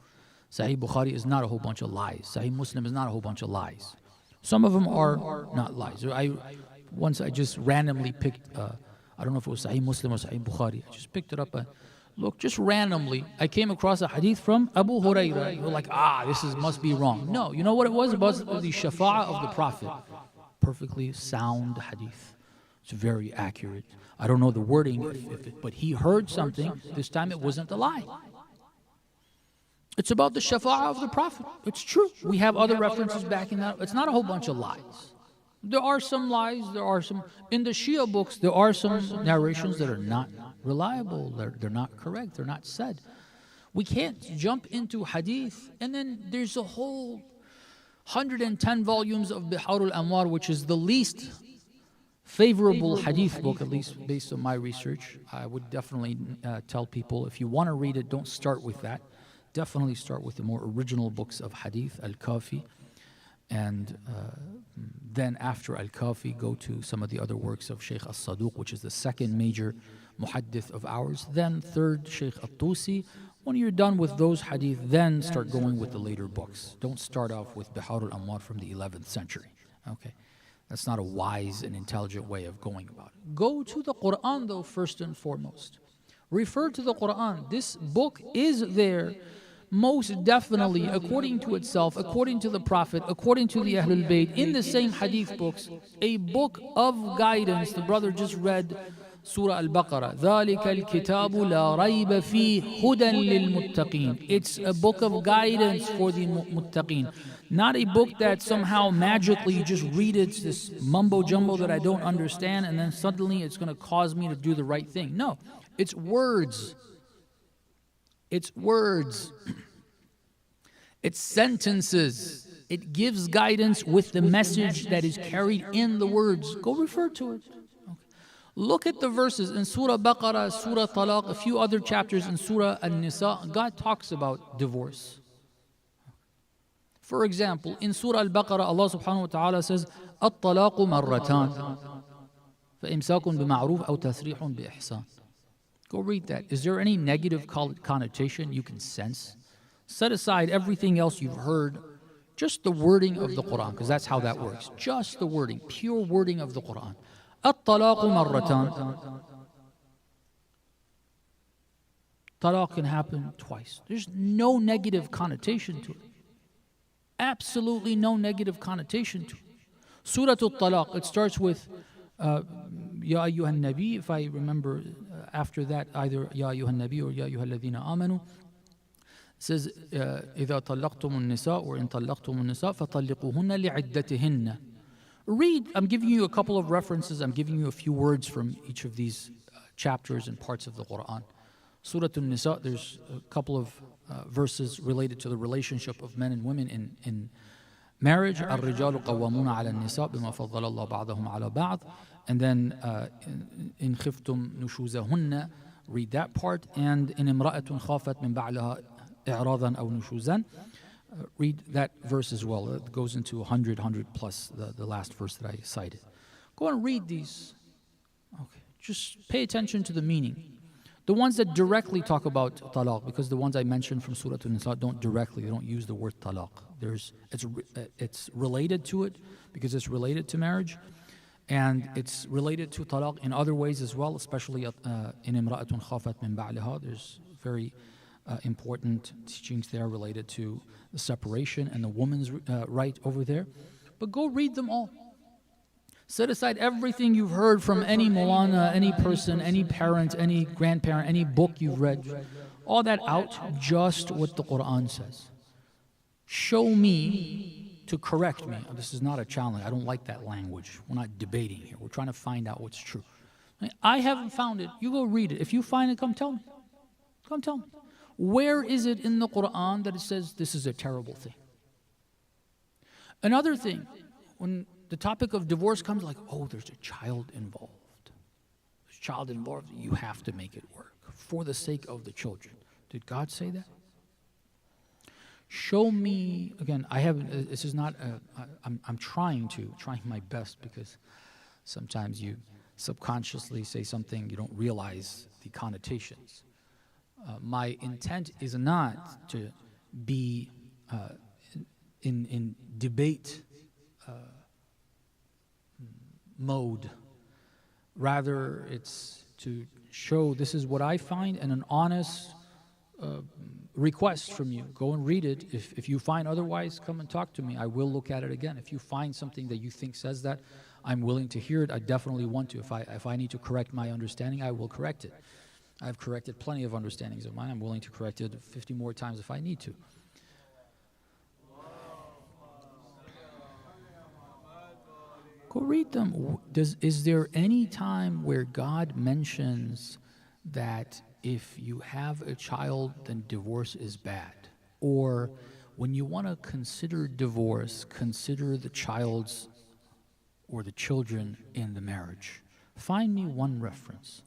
Sahih Bukhari is not a whole bunch of lies. Sahih Muslim is not a whole bunch of lies. Some of them are not lies. Once I just randomly picked, I don't know if it was Sahih Muslim or Sahih Bukhari. I just picked it up and look, just randomly, I came across a hadith from Abu Hurairah. You're like, must be wrong. No, you know what it was? It was the shafa'ah of the Prophet. Perfectly sound hadith. It's very accurate. I don't know the wording, but he heard something. This time it wasn't a lie. It's about the shafa'ah of the Prophet. It's true. We have other references backing that up. It's not a whole bunch of lies. There are some lies. In the Shia books, there are some narrations that are not reliable. They're not correct. They're not said. We can't jump into hadith, and then there's a whole 110 volumes of Bihar al-Anwar, which is the least favorable hadith book, at least based on my research. I would definitely tell people, if you want to read it, don't start with that. Definitely start with the more original books of hadith, Al-Kafi, and then after Al-Kafi, go to some of the other works of Sheikh As-Saduq, which is the second major muhaddith of ours. Then third, Sheikh At-Tusi. When you're done with those hadith, then start going with the later books. Don't start off with Bihar al-Anwar from the 11th century. Okay, that's not a wise and intelligent way of going about it. Go to the Quran, though, first and foremost. Refer to the Quran. This book is there, most definitely, according to itself, according to the Prophet, according to the Ahlul Bayt, in the same hadith books, a book of guidance. The brother just read Surah Al-Baqarah. ذَلِكَ الْكِتَابُ لَا رَيْبَ فِيهِ هُدًى لِلْمُتَّقِينَ. It's a book of guidance for the muttaqeen. Not a book that somehow magically you just read it, this mumbo-jumbo that I don't understand, and then suddenly it's going to cause me to do the right thing. No, it's words. It's words. It's sentences. It gives guidance with the message that is carried in the words. Go refer to it. Look at the verses in Surah Baqarah, Surah Talaq, a few other chapters in Surah An-Nisa. God talks about divorce. For example, in Surah Al-Baqarah, Allah subhanahu wa ta'ala says, الطلاق مرتان فإمساك بمعروف أو تسريح بإحسان. Go read that. Is there any negative connotation you can sense? Set aside everything else you've heard, just the wording of the Quran, because that's how that works. Just the wording, pure wording of the Quran. الطلاق مرتان. Talaq can happen twice. There's no negative connotation to it. Absolutely no negative connotation to it. Surah Al-Talaq, it starts with Ya ayyuhan nabi. If I remember after that, either Ya ayyuhan nabi or Ya ayyuhal ladhina amanu. It says إذا طلقتم النساء or إن طلقتم النساء فطلقوهن لعدتهن. Read, I'm giving you a couple of references, I'm giving you a few words from each of these chapters and parts of the Quran. Surah An-Nisa, there's a couple of verses related to the relationship of men and women in marriage. الرجال قوامون على النساء بما فضل الله بعضهم على بعض. And then إن خفتم نشوزهن, read that part. And إن امرأة خافت من بعلها إعراضا أو نشوزا. Read that verse as well. It goes into 100 plus the last verse that I cited. Go and read these. Okay. Just pay attention to the meaning. The ones that directly talk about talaq, because the ones I mentioned from Surah An-Nisa don't directly, they don't use the word talaq. It's related to it because it's related to marriage, and it's related to talaq in other ways as well, especially in imra'atun khafat min ba'liha. There's very important teachings there related to the separation and the woman's right over there. But go read them all. Set aside everything you've heard from any Mulana, any person, any parent, any grandparent, any book you've read. All that out, just what the Quran says. Show me to correct me. This is not a challenge. I don't like that language. We're not debating here. We're trying to find out what's true. I haven't found it. You go read it. If you find it, come tell me. Come tell me. Where is it in the Quran that it says this is a terrible thing? Another thing, when the topic of divorce comes, like, oh, there's a child involved. There's a child involved. You have to make it work for the sake of the children. Did God say that? Show me, again, I haven't, this is not, I'm trying my best, because sometimes you subconsciously say something, you don't realize the connotations. My intent is not to be in debate mode. Rather, it's to show this is what I find, and an honest request from you. Go and read it. If you find otherwise, come and talk to me. I will look at it again. If you find something that you think says that, I'm willing to hear it. I definitely want to. If I need to correct my understanding, I will correct it. I've corrected plenty of understandings of mine. I'm willing to correct it 50 more times if I need to. Go read them. Is there any time where God mentions that if you have a child, then divorce is bad? Or when you want to consider divorce, consider the child's or the children in the marriage? Find me one reference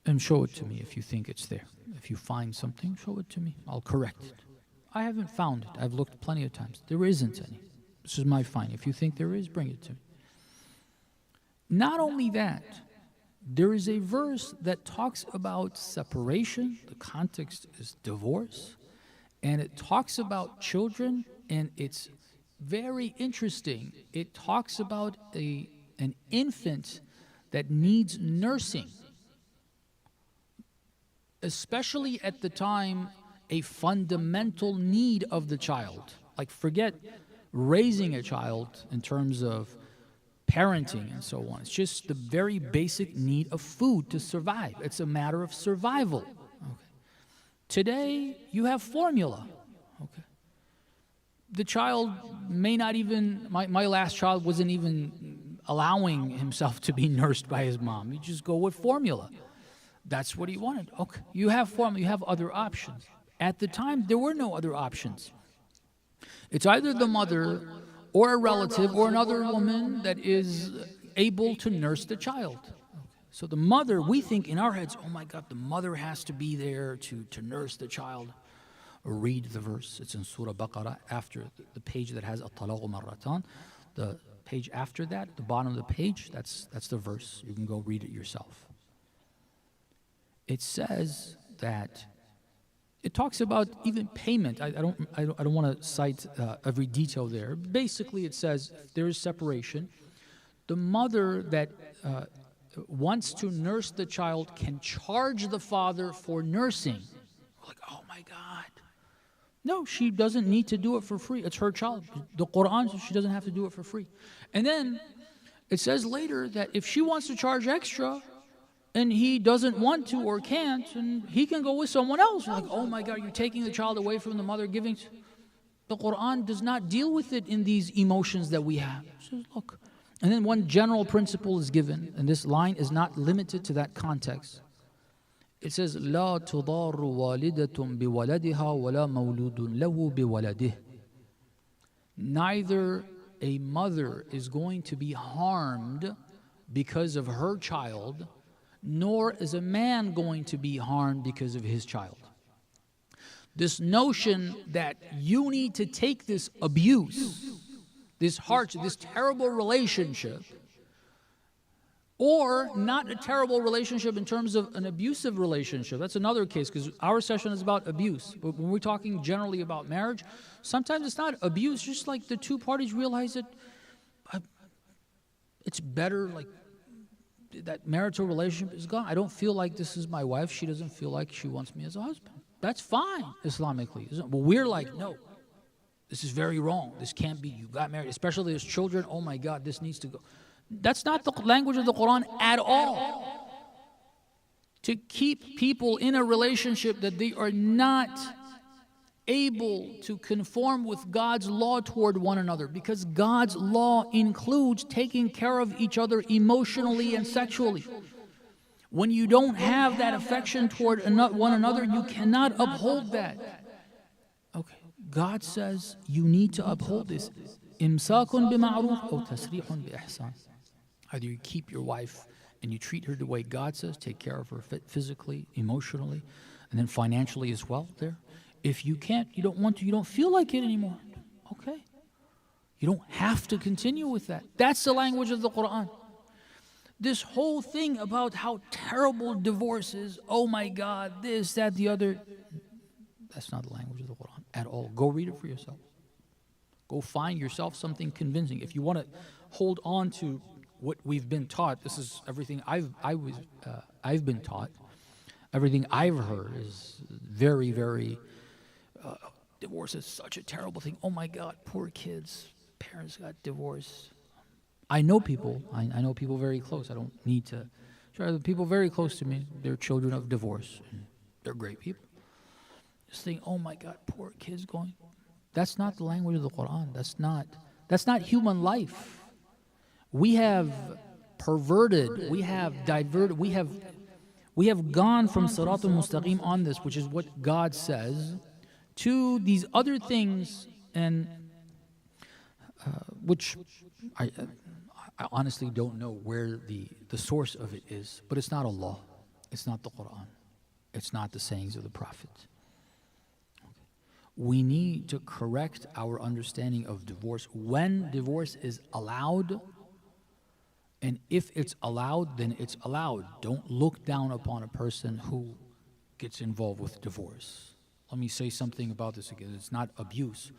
and show it to me if you think it's there. If you find something, show it to me. I'll correct it. I haven't found it. I've looked plenty of times. There isn't any. This is my find. If you think there is, bring it to me. Not only that, there is a verse that talks about separation. The context is divorce. And it talks about children, and it's very interesting. It talks about an infant that needs nursing, especially at the time, a fundamental need of the child. Like, forget raising a child in terms of parenting and so on. It's just the very basic need of food to survive. It's a matter of survival. Okay. Today, you have formula. Okay. The child may not even, my last child wasn't even allowing himself to be nursed by his mom. You just go with formula. That's what he wanted. Okay, you have formula, you have other options. At the time, there were no other options. It's either the mother or a relative or another woman that is able to nurse the child. So the mother, we think in our heads, oh my God, the mother has to be there to nurse the child. Read the verse. It's in Surah Baqarah, after the page that has At-Talaqu Marratan. The page after that, the bottom of the page, that's the verse. You can go read it yourself. It says that it talks about even payment. I don't want to cite every detail there. Basically, it says if there is separation, the mother that wants to nurse the child can charge the father for nursing. Like, oh my God. No, she doesn't need to do it for free. It's her child. The Quran says she doesn't have to do it for free. And then it says later that if she wants to charge extra and he doesn't want to or can't, and he can go with someone else. Like, oh my God, you're taking the child away from the mother, giving. The Quran does not deal with it in these emotions that we have. It says, look. And then one general principle is given, and this line is not limited to that context. It says, لا تضار والدة بولدها ولا مولود له بولده. Neither a mother is going to be harmed because of her child, nor is a man going to be harmed because of his child. This notion that you need to take this abuse, this hardship, this terrible relationship, or not a terrible relationship in terms of an abusive relationship. That's another case, because our session is about abuse. But when we're talking generally about marriage, sometimes it's not abuse, just like the two parties realize that it's better, like that marital relationship is gone. I don't feel like this is my wife. She doesn't feel like she wants me as a husband. That's fine, Islamically. But we're like, no, this is very wrong. This can't be. You got married, especially as children. Oh my God, this needs to go. That's not the language of the Quran at all. To keep people in a relationship that they are not able to conform with God's law toward one another, because God's law includes taking care of each other emotionally and sexually. When you don't have that affection toward one another, you cannot uphold that. Okay, God says you need to uphold this. Imsakun bima'ruf or tasrihun bi-ihsan. Either you keep your wife and you treat her the way God says, take care of her physically, emotionally, and then financially as well there. If you can't, you don't want to, you don't feel like it anymore, okay. You don't have to continue with that. That's the language of the Quran. This whole thing about how terrible divorce is, oh my God, this, that, the other, that's not the language of the Quran at all. Go read it for yourself. Go find yourself something convincing. If you want to hold on to what we've been taught, this is everything I've been taught. Everything I've heard is very, very, divorce is such a terrible thing. Oh my God, poor kids, parents got divorced. I know people, I know people very close. I don't need to try the people very close to me. They're children of divorce. And they're great people. Just think, oh my God, poor kids going. That's not the language of the Quran. That's not human life. We have perverted, we have diverted, we have gone from Siratul Mustaqim on this, which is what God says, to these other things, and which I honestly don't know where the source of it is, but it's not Allah, it's not the Quran, it's not the sayings of the Prophet. We need to correct our understanding of divorce. When divorce is allowed, and if it's allowed, then it's allowed. Don't look down upon a person who gets involved with divorce. Let me say something about this again. It's not abuse.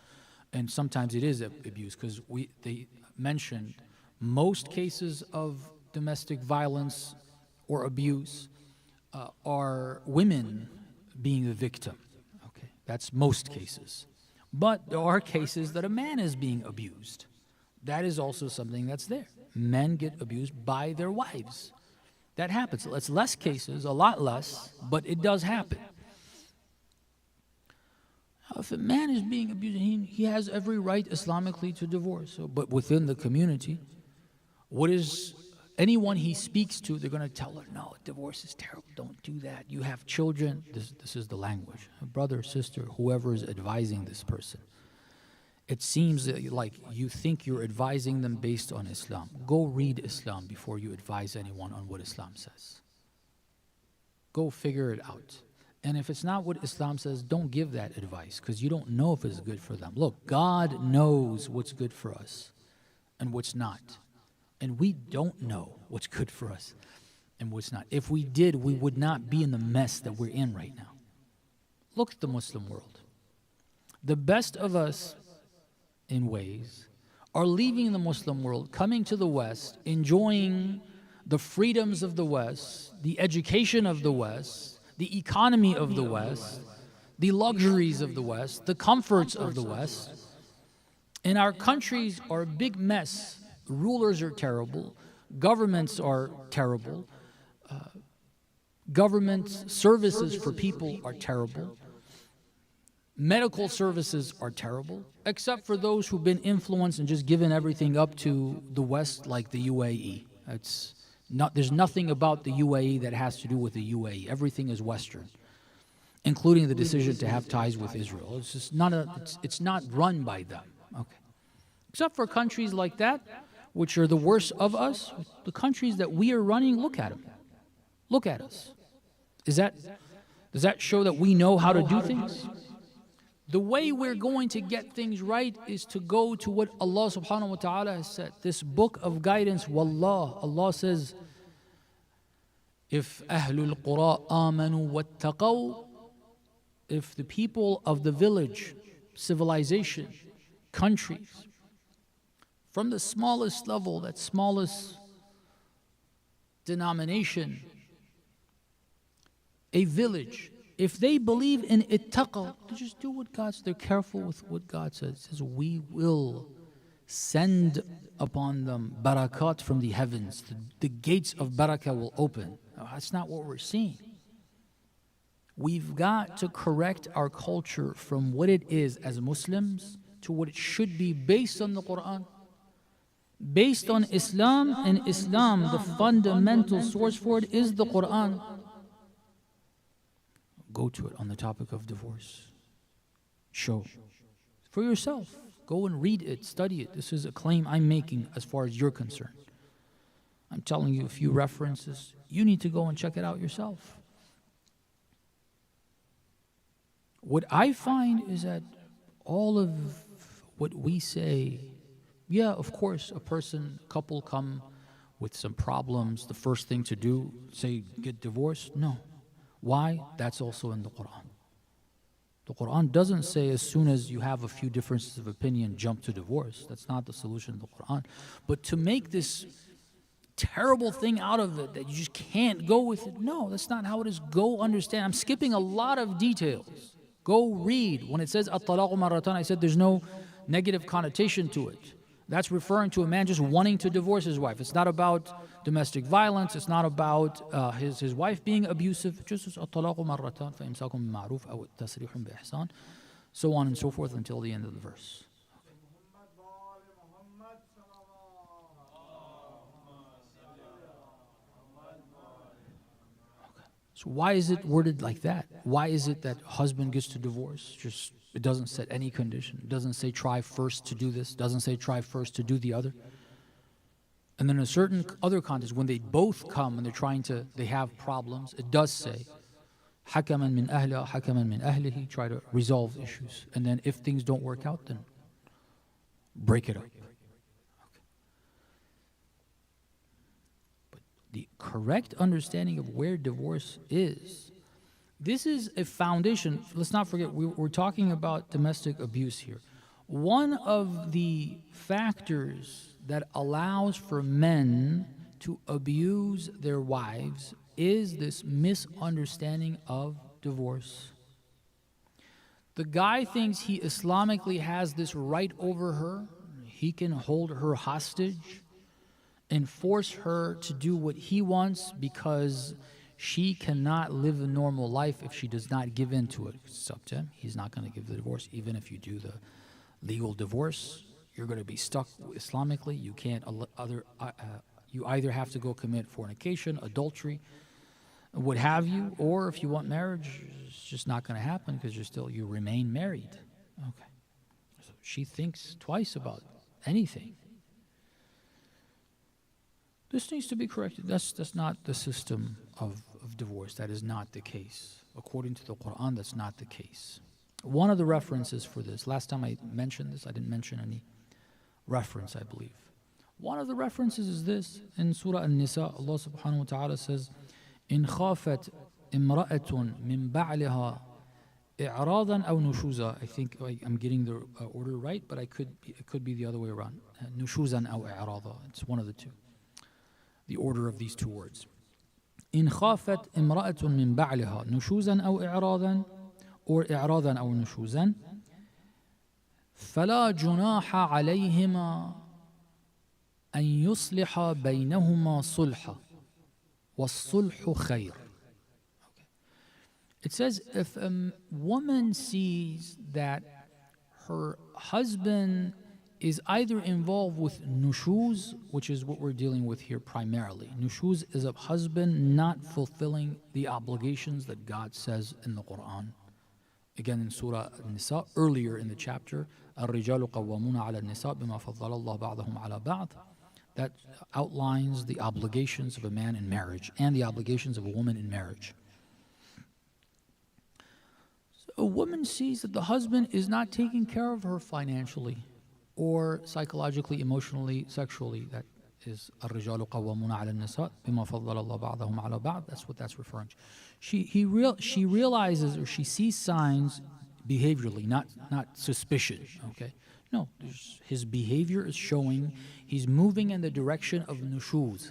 And sometimes it is abuse, because they mentioned most cases of domestic violence or abuse are women being the victim. Okay, that's most cases. But there are cases that a man is being abused. That is also something that's there. Men get abused by their wives. That happens. It's less cases, a lot less, but it does happen. If a man is being abused, he has every right Islamically to divorce. So, but within the community, what is anyone he speaks to, they're going to tell her, no, divorce is terrible, don't do that. You have children. This is the language. Brother, sister, whoever is advising this person, it seems like you think you're advising them based on Islam. Go read Islam before you advise anyone on what Islam says. Go figure it out. And if it's not what Islam says, don't give that advice, because you don't know if it's good for them. Look, God knows what's good for us and what's not. And we don't know what's good for us and what's not. If we did, we would not be in the mess that we're in right now. Look at the Muslim world. The best of us, in ways, are leaving the Muslim world, coming to the West, enjoying the freedoms of the West, the education of the West, the economy of the West, the luxuries of the West, the comforts of the West. And our countries are a big mess. Rulers are terrible. Governments are terrible. Government services for people are terrible. Medical services are terrible, except for those who've been influenced and just given everything up to the West, like the UAE. There's nothing about the UAE that has to do with the UAE. Everything is Western, including the decision to have ties with Israel. It's just it's not run by them. Okay, except for countries like that, which are the worst of us. The countries that we are running, look at them. Look at us. Does that show that we know how to do things? The way we're going to get things right is to go to what Allah subhanahu wa ta'ala has said. This book of guidance, wallah, Allah says, if ahlul qura amanu wattaqaw, if the people of the village, civilization, countries, from the smallest level, that smallest denomination, a village, if they believe in ittaqa, they just do what God says. They're careful with what God says. It says, we will send upon them barakat from the heavens. The gates of barakah will open. No, that's not what we're seeing. We've got to correct our culture from what it is as Muslims to what it should be based on the Quran. Based on Islam, and Islam, the fundamental source for it is the Quran. Go to it on the topic of divorce. Show. For yourself. Go and read it, study it. This is a claim I'm making as far as you're concerned. I'm telling you a few references. You need to go and check it out yourself. What I find is that all of what we say, yeah, of course, a couple come with some problems. The first thing to do, say, get divorced? No. Why? That's also in the Quran. The Quran doesn't say as soon as you have a few differences of opinion, jump to divorce. That's not the solution in the Quran. But to make this terrible thing out of it, that you just can't go with it, no, that's not how it is. Go understand. I'm skipping a lot of details. Go read. When it says at-talaqu marratan, I said there's no negative connotation to it. That's referring to a man just wanting to divorce his wife. It's not about domestic violence. It's not about his wife being abusive. Just at-talaqu marratan fa imsakun bima'ruf aw tasrihun bi ihsan, so on and so forth until the end of the verse. So why is it worded like that? Why is it that husband gets to divorce? Just, it doesn't set any condition. It doesn't say try first to do this. It doesn't say try first to do the other. And then in a certain other context, when they both come and they have problems, it does say حَكَمًا مِنْ أَهْلِهَا حَكَمًا مِنْ أَهْلِهِ, try to resolve issues. And then if things don't work out, then break it up. The correct understanding of where divorce is. This is a foundation. Let's not forget, we're talking about domestic abuse here. One of the factors that allows for men to abuse their wives is this misunderstanding of divorce. The guy thinks he Islamically has this right over her. He can hold her hostage and force her to do what he wants because she cannot live a normal life if she does not give in to it. It's up to him. He's not going to give the divorce. Even if you do the legal divorce, you're going to be stuck Islamically. You can't you either have to go commit fornication, adultery, what have you, or if you want marriage, it's just not going to happen because you remain married. Okay. So she thinks twice about anything. This needs to be corrected. That's not the system of divorce. That is not the case. According to the Quran, that's not the case. One of the references for this, last time I mentioned this, I didn't mention any reference, I believe. One of the references is this. In Surah An-Nisa, Allah subhanahu wa ta'ala says, إِنْ خَافَتْ إِمْرَأَةٌ مِّن بَعْلِهَا إِعْرَاضًا أَوْ نُشُوزًا. I think I'm getting the order right, but it could be the other way around. نُشُوزًا أو إعراضا. It's one of the two. The order of these two words. إن خافت امرأة من بعلها نشوزا أو إعراضا or إعراضا أو نشوزا فلا جناح عليهما أن يصلح بينهما صلحا والصلح خير. It says if a woman sees that her husband is either involved with nushuz, which is what we're dealing with here primarily. Nushuz is a husband not fulfilling the obligations that God says in the Quran. Again in Surah An-Nisa, earlier in the chapter, الرجال قوامون على النساء بما فضل الله بعضهم على بعض. That outlines the obligations of a man in marriage and the obligations of a woman in marriage. So a woman sees that the husband is not taking care of her financially, or psychologically, emotionally, sexually. That is الرجال قوامون على النساء بما فضل الله بعضهم على بعض. That's what that's referring to. She realizes, or she sees signs behaviorally, not suspicion. Okay, no, his behavior is showing he's moving in the direction of nushuz.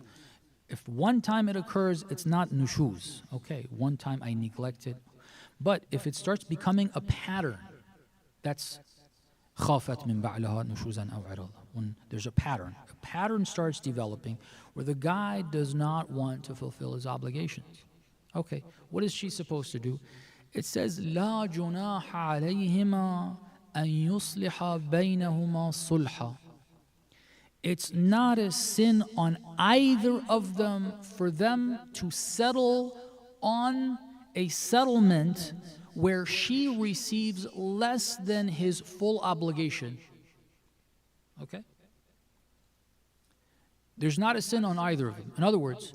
If one time it occurs, it's not nushuz. Okay, one time I neglected, but if it starts becoming a pattern, that's خافت من بعلها نشوزا أو عراضا. When there's a pattern starts developing where the guy does not want to fulfill his obligations. Okay, what is she supposed to do? It says, لا جناح عليهما أن يصلح بينهما صلحا. It's not a sin on either of them for them to settle on a settlement where she receives less than his full obligation. Okay? There's not a sin on either of them. In other words,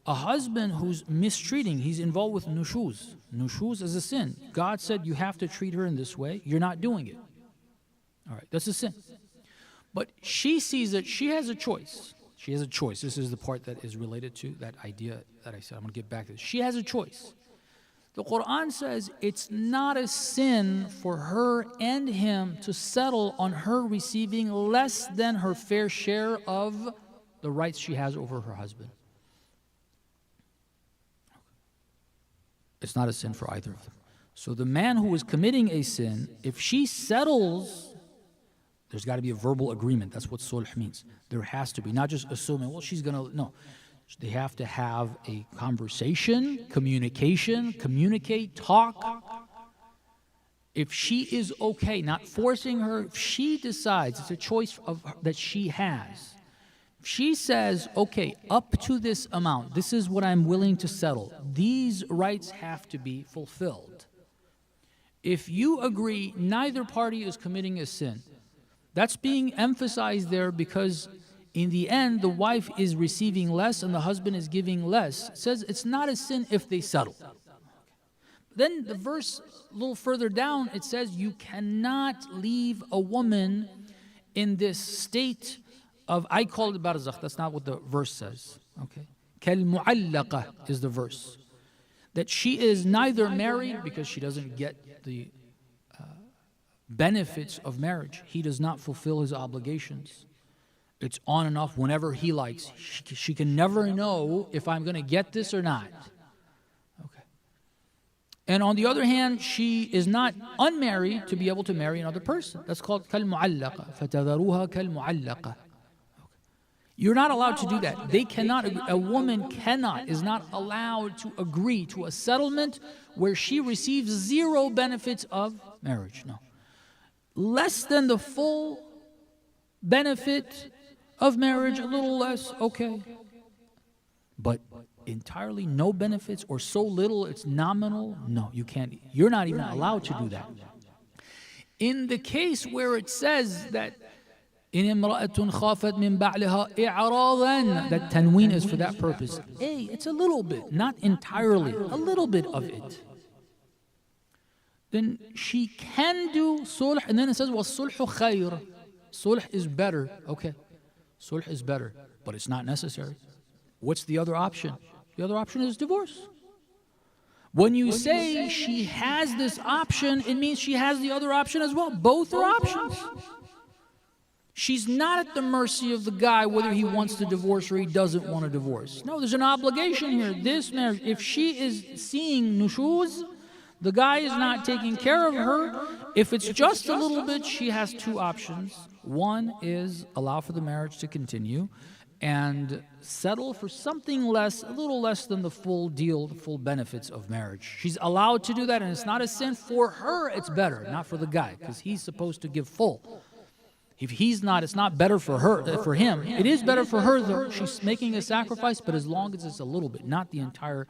a husband who's mistreating, he's involved with nushuz. Nushuz is a sin. God said you have to treat her in this way. You're not doing it. All right, that's a sin. But she sees that she has a choice. She has a choice. This is the part that is related to that idea that I said. I'm going to get back to this. She has a choice. The Quran says it's not a sin for her and him to settle on her receiving less than her fair share of the rights she has over her husband. It's not a sin for either of them. So the man who is committing a sin, if she settles, there's got to be a verbal agreement. That's what sulh means. There has to be, not just assuming, well, she's going to, no. They have to have a conversation, communication, communicate, talk. If she is okay, not forcing her, if she decides, it's a choice that she has. If she says, okay, up to this amount, this is what I'm willing to settle. These rights have to be fulfilled. If you agree neither party is committing a sin, that's being emphasized there because in the end, the wife is receiving less and the husband is giving less. It says it's not a sin if they settle. Then the verse a little further down, it says you cannot leave a woman in this state of, I call it barzakh. That's not what the verse says. Okay, Kal-mu'allaqa is the verse. That she is neither married because she doesn't get the benefits of marriage. He does not fulfill his obligations. It's on and off whenever he likes. She can never know if I'm going to get this or not. Okay. And on the other hand, she is not unmarried to be able to marry another person. That's called kal-mu'allaqa. فَتَذَرُوهَا كَالْمُعَلَّقَةِ. You're not allowed to do that. They cannot, a woman is not allowed to agree to a settlement where she receives zero benefits of marriage. No. Less than the full benefit of marriage, a little less, okay. But entirely no benefits or so little it's nominal, no, you can't. You're not even allowed to do that. In the case where it says that in imra'atun khafat min ba'liha i'radan, that tanween is for that purpose. It's a little bit, not entirely, a little bit of it. Then she can do sulh, and then it says, وَالصُّلْحُ خَيْرٌ. Sulh is better. Okay, sulh is better, but it's not necessary. What's the other option? The other option is divorce. When you say she has this option, it means she has the other option as well. Both are options. She's not at the mercy of the guy whether he wants to divorce or he doesn't want to divorce. No, there's an obligation here. This marriage, if she is seeing nushuz, the guy is not taking care of her. If it's just a little bit, she has two options. One is allow for the marriage to continue and settle for something less, a little less than the full deal, the full benefits of marriage. She's allowed to do that, and it's not a sin. For her, it's better, not for the guy, because he's supposed to give full. If he's not, it's not better for her, for him. It is better for her, though. She's making a sacrifice, but as long as it's a little bit, not the entire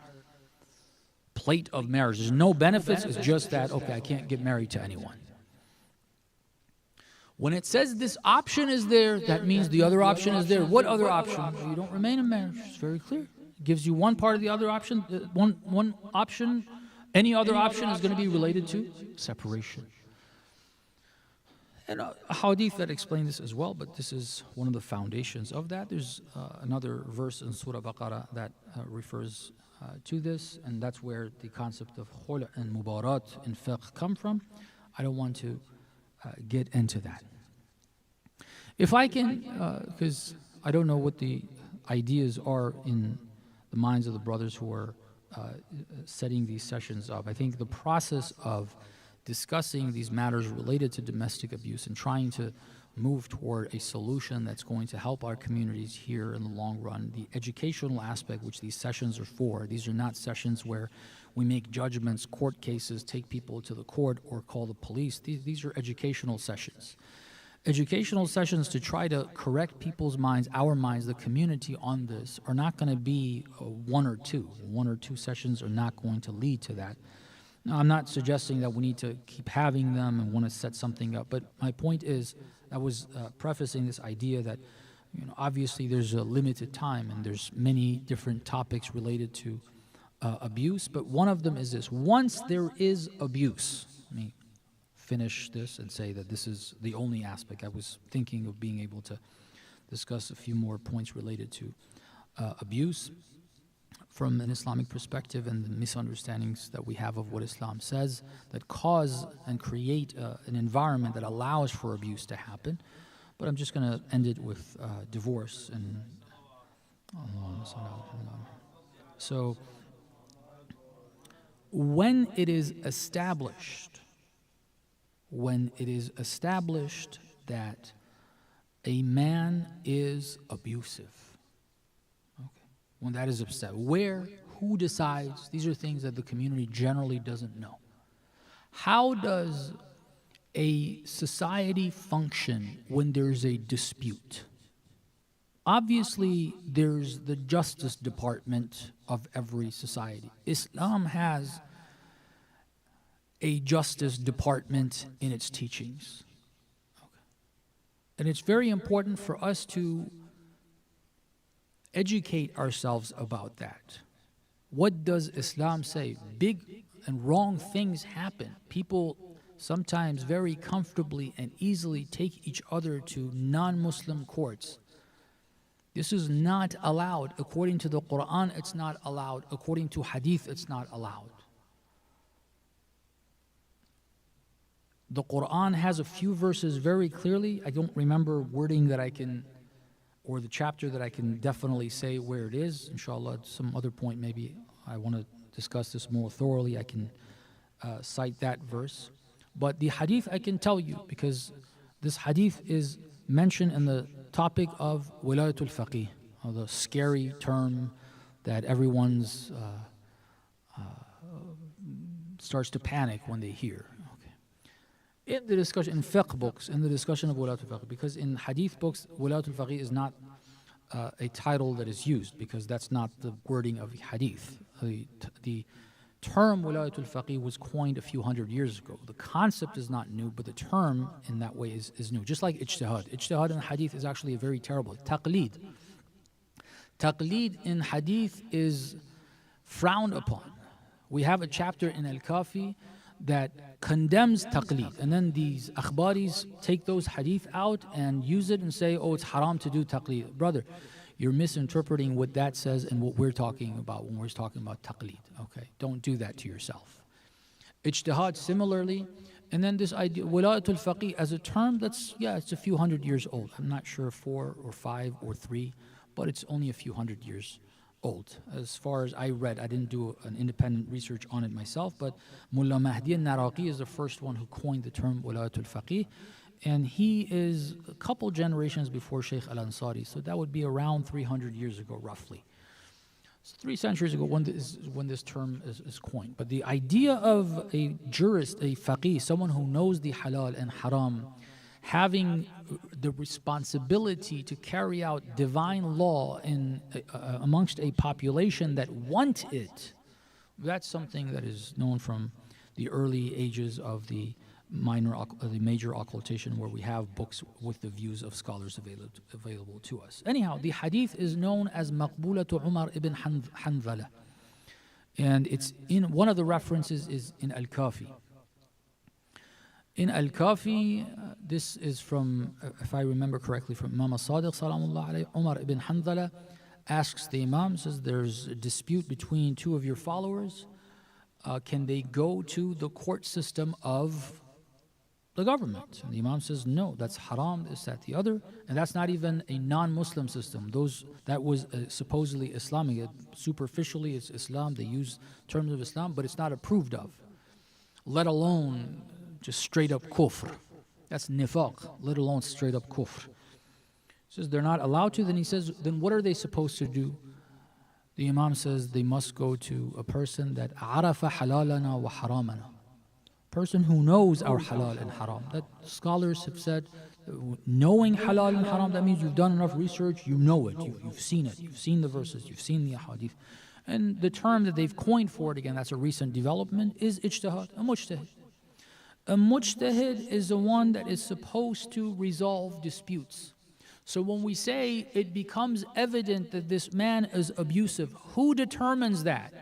plate of marriage. There's no benefits. It's just that, okay, I can't get married to anyone. When it says this option is there, that means the other option is there. What other option? Well, you don't remain in marriage. It's very clear. It gives you one part of the other option. One option. Any other option is going to be related to separation. And a hadith that explains this as well, but this is one of the foundations of that. There's another verse in Surah Baqarah that refers to this, and that's where the concept of khul' and mubarat in fiqh come from. I don't want to get into that. If I can, because I don't know what the ideas are in the minds of the brothers who are setting these sessions up. I think the process of discussing these matters related to domestic abuse and trying to move toward a solution that's going to help our communities here in the long run. The educational aspect, which these sessions are for, these are not sessions where we make judgments, court cases, take people to the court, or call the police. These are educational sessions. Educational sessions to try to correct people's minds, our minds, the community on this, are not going to be one or two. One or two sessions are not going to lead to that. Now, I'm not suggesting that we need to keep having them and want to set something up, but my point is, I was prefacing this idea that, obviously there's a limited time and there's many different topics related to abuse, but one of them is this: once there is abuse, let me finish this and say that this is the only aspect. I was thinking of being able to discuss a few more points related to abuse from an Islamic perspective and the misunderstandings that we have of what Islam says that cause and create an environment that allows for abuse to happen. But I'm just going to end it with divorce. And so when it is established that a man is abusive, when that is upset, who decides? These are things that the community generally doesn't know. How does a society function when there's a dispute? Obviously, there's the Justice Department of every society. Islam has a Justice Department in its teachings. And it's very important for us to educate ourselves about that. What does Islam say? Big and wrong things happen. People sometimes very comfortably and easily take each other to non-Muslim courts. This is not allowed. According to the Quran, it's not allowed. According to Hadith, it's not allowed. The Quran has a few verses very clearly. I don't remember wording that I can, or the chapter that I can definitely say where it is. Inshallah, at some other point, maybe I want to discuss this more thoroughly. I can cite that verse. But the hadith I can tell you, because this hadith is mentioned in the topic of wilayatul faqih, the scary term that everyone's starts to panic when they hear. In the discussion, in fiqh books, in the discussion of wilayatul faqih, because in hadith books, wilayatul faqih is not a title that is used, because that's not the wording of hadith. The term wilayatul faqih was coined a few hundred years ago. The concept is not new, but the term in that way is new. Just like ijtihad. Ijtihad in hadith is actually a very terrible. Taqleed. Taqleed in hadith is frowned upon. We have a chapter in Al-Kafi that condemns taqleed, and then these akhbaris take those hadith out and use it and say, oh, it's haram to do taqleed. Brother, you're misinterpreting what that says and what we're talking about when we're talking about taqleed. Okay, don't do that to yourself. Ijtihad similarly, and then this idea, wilayatul faqih as a term that's, it's a few hundred years old. I'm not sure 4 or 5 or 3, but it's only a few hundred years old. As far as I read, I didn't do an independent research on it myself, but Mullah Mahdi al-Naraqi is the first one who coined the term wilayatul faqih, and he is a couple generations before Sheikh al-Ansari, so that would be around 300 years ago, roughly. So 3 centuries ago when this term is coined. But the idea of a jurist, a faqih, someone who knows the halal and haram, having the responsibility to carry out divine law amongst a population that want it, that's something that is known from the early ages of the major occultation, where we have books with the views of scholars available to us. Anyhow, the hadith is known as Maqbulatu Umar ibn Hanzala, and it's in one of the references is in Al-Kafi. In Al-Kafi, this is from, if I remember correctly, from Imam Sadiq salamullah alayhi. Umar ibn Hanzala asks the Imam, says, there's a dispute between 2 of your followers. Can they go to the court system of the government? And the Imam says, no, that's haram, this, that, the other. And that's not even a non-Muslim system. That was supposedly Islamic. Superficially, it's Islam. They use terms of Islam, but it's not approved of, let alone just straight up kufr. That's nifaq, let alone straight up kufr. He says they're not allowed to. Then he says, then what are they supposed to do? the Imam says they must go to a person that عَرَفَ حَلَالَنَا وَحَرَامَنَا, person who knows our halal and haram. That scholars have said, knowing halal and haram, that means you've done enough research, you know it, you've seen it, you've seen the verses, you've seen the ahadith. And the term that they've coined for it, again, that's a recent development, is ijtihad, a mujtahid. A mujtahid is the one that is supposed to resolve disputes. So when we say it becomes evident that this man is abusive, who determines that?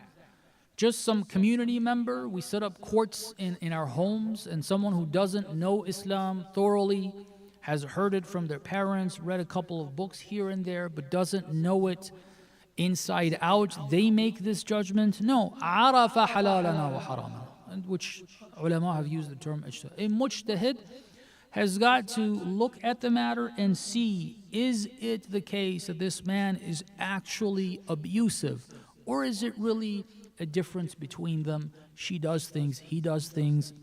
Just some community member? We set up courts in our homes, and someone who doesn't know Islam thoroughly, has heard it from their parents, read a couple of books here and there, but doesn't know it inside out, they make this judgment? No. عَرَفَ حَلَالَنَا وَحَرَامَنَا, which ulama have used the term ijtihad. A mujtahid has got to look at the matter and see, is it the case that this man is actually abusive, or is it really a difference between them? She does things, he does things.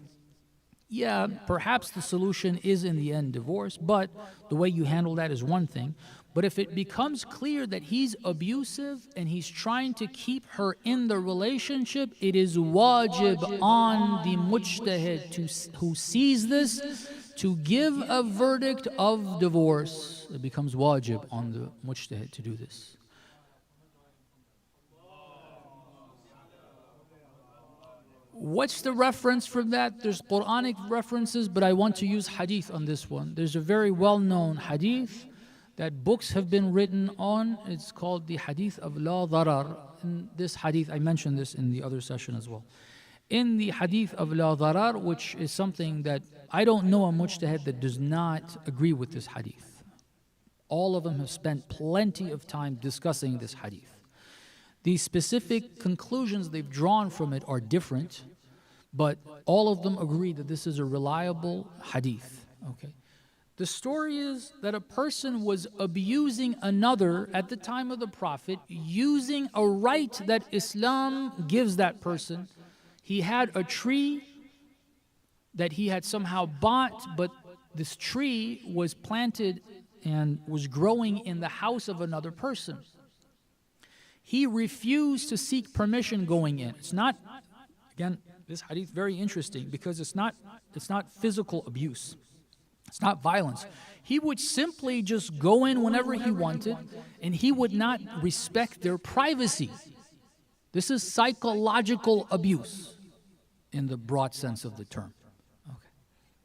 Yeah, perhaps the solution is in the end divorce, but the way you handle that is one thing. But if it becomes clear that he's abusive and he's trying to keep her in the relationship, it is wajib on the mujtahid who sees this to give a verdict of divorce. It becomes wajib on the mujtahid to do this. What's the reference from that? There's Quranic references, but I want to use hadith on this one. There's a very well-known hadith that books have been written on. It's called the hadith of la dharar. In this hadith, I mentioned this in the other session as well. In the hadith of la dharar, which is something that I don't know a mujtahid that does not agree with this hadith. All of them have spent plenty of time discussing this hadith. The specific conclusions they've drawn from it are different, but all of them agree that this is a reliable hadith. Okay. The story is that a person was abusing another at the time of the Prophet, using a right that Islam gives that person. He had a tree that he had somehow bought, but this tree was planted and was growing in the house of another person. He refused to seek permission going in. It's not, again, this hadith very interesting because it's not physical abuse. It's not violence. He would simply just go in whenever he wanted, and he would not respect their privacy. This is psychological abuse in the broad sense of the term. Okay.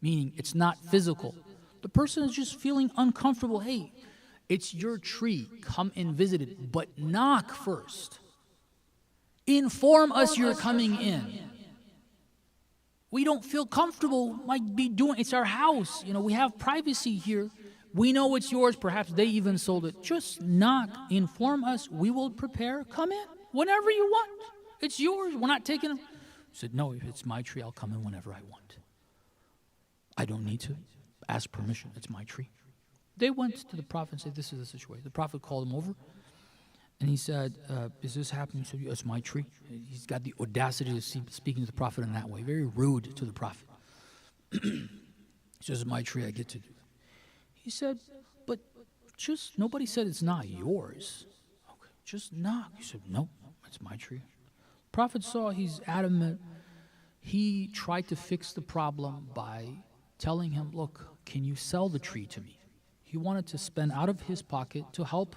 Meaning it's not physical. The person is just feeling uncomfortable. Hey, it's your tree. Come and visit it, but knock first. Inform us you're coming in. We don't feel comfortable, might be doing, it's our house. You know, we have privacy here. We know it's yours. Perhaps they even sold it. Just knock, inform us. We will prepare. Come in whenever you want. It's yours. We're not taking it. He said, no, if it's my tree, I'll come in whenever I want. I don't need to ask permission. It's my tree. They went to the Prophet and said, this is the situation. The Prophet called him over, and he said, is this happening? He said, it's my tree. He's got the audacity of speaking to the Prophet in that way. Very rude to the Prophet. He says, it's my tree, I get to do it. He said, but just, nobody said it's not yours. Okay, just knock. He said, no, it's my tree. The Prophet saw he's adamant. He tried to fix the problem by telling him, look, can you sell the tree to me? He wanted to spend out of his pocket to help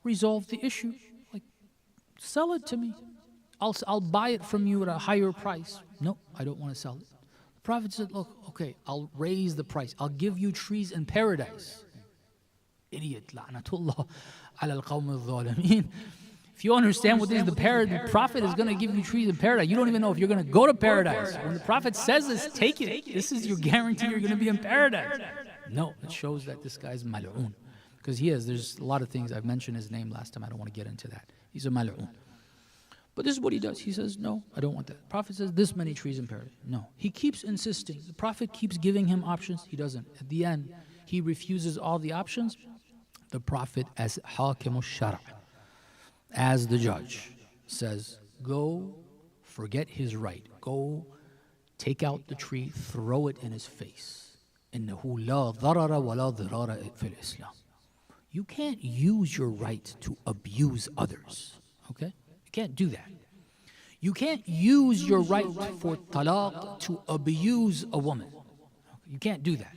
resolve the issue. Like, sell it to me. I'll buy it from you at a higher price. No, I don't want to sell it. The Prophet said, look, okay, I'll raise the price. I'll give you trees in paradise. Idiot. La'natullah ala al-qawm al-zalimeen. If you understand what this is, the Prophet is going to give you trees in paradise. You don't even know if you're going to go to paradise. When the Prophet says this, take it. This is your guarantee you're going to be in paradise. No, it shows that this guy's mal'oon. Because there's a lot of things. I've mentioned his name last time. I don't want to get into that. He's a mal'oon. But this is what he does. He says, no, I don't want that. The Prophet says, this many trees in paradise. No. He keeps insisting. The Prophet keeps giving him options. He doesn't. At the end, he refuses all the options. The Prophet, as hakim shara, as the judge, says, go forget his right. Go take out the tree, throw it in his face. إِنَّهُ لَا ضَرَرَ وَلَا ضِرَارَ فِي الْإِسْلَامِ. You can't use your right to abuse others. Okay? You can't do that. You can't use your right for talaq to abuse a woman. You can't do that.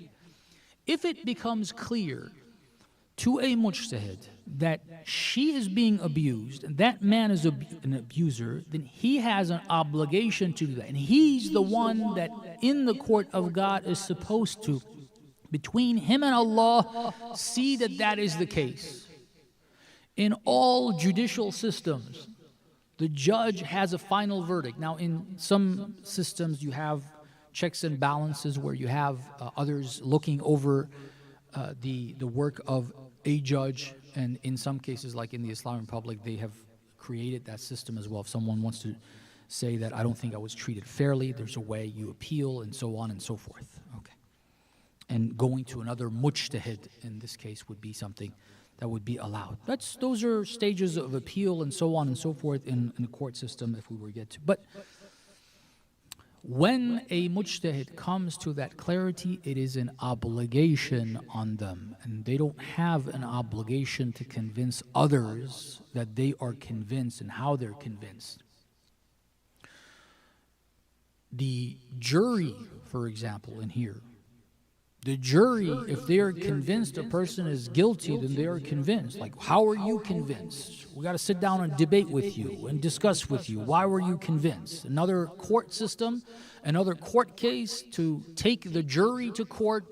If it becomes clear to a mujtahid that she is being abused and that man is an abuser, then he has an obligation to do that. And he's the one that in the court of God is supposed to, between him and Allah, see that that is the case. In all judicial systems, the judge has a final verdict. Now, in some systems, you have checks and balances where you have others looking over the work of a judge, and in some cases, like in the Islamic Republic, they have created that system as well. If someone wants to say that I don't think I was treated fairly, there's a way you appeal, and so on and so forth. Okay, and going to another mujtahid in this case would be something that would be allowed. Those are stages of appeal and so on and so forth in the court system if we were to get to. But when a mujtahid comes to that clarity, it is an obligation on them. And they don't have an obligation to convince others that they are convinced and how they're convinced. The jury, for example, in here, the jury, if they are convinced a person is guilty, then they are convinced. Like, how are you convinced? We got to sit down and debate with you and discuss with you. Why were you convinced? Another court system, another court case to take the jury to court,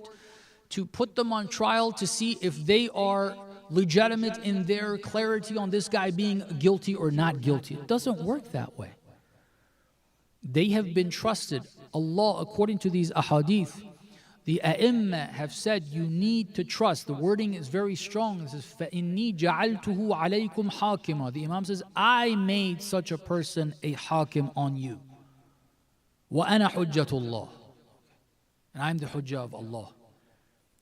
to put them on trial to see if they are legitimate in their clarity on this guy being guilty or not guilty. It doesn't work that way. They have been trusted. Allah, according to these ahadith, the A'imma have said you need to trust. The wording is very strong. It says, فَإِنِّي جَعَلْتُهُ عَلَيْكُمْ حَاكِمًا. The Imam says, I made such a person a hakim on you. وَأَنَا حُجَّةُ اللَّهِ. And I'm the hujjah of Allah.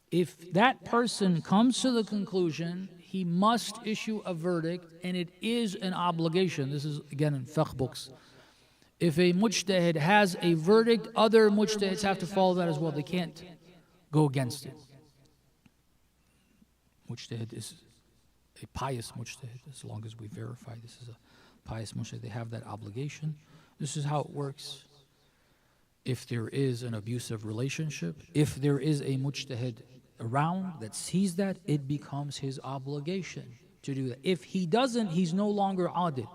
If that person comes to the conclusion, he must issue a verdict, and it is an obligation. This is, again, in fiqh books. If a mujtahid has a verdict, other mujtahids have to follow that as well. They can't go against it. Mujtahid is a pious mujtahid. As long as we verify this is a pious mujtahid, they have that obligation. This is how it works. If there is an abusive relationship, if there is a mujtahid around that sees that, it becomes his obligation to do that. If he doesn't, he's no longer adil.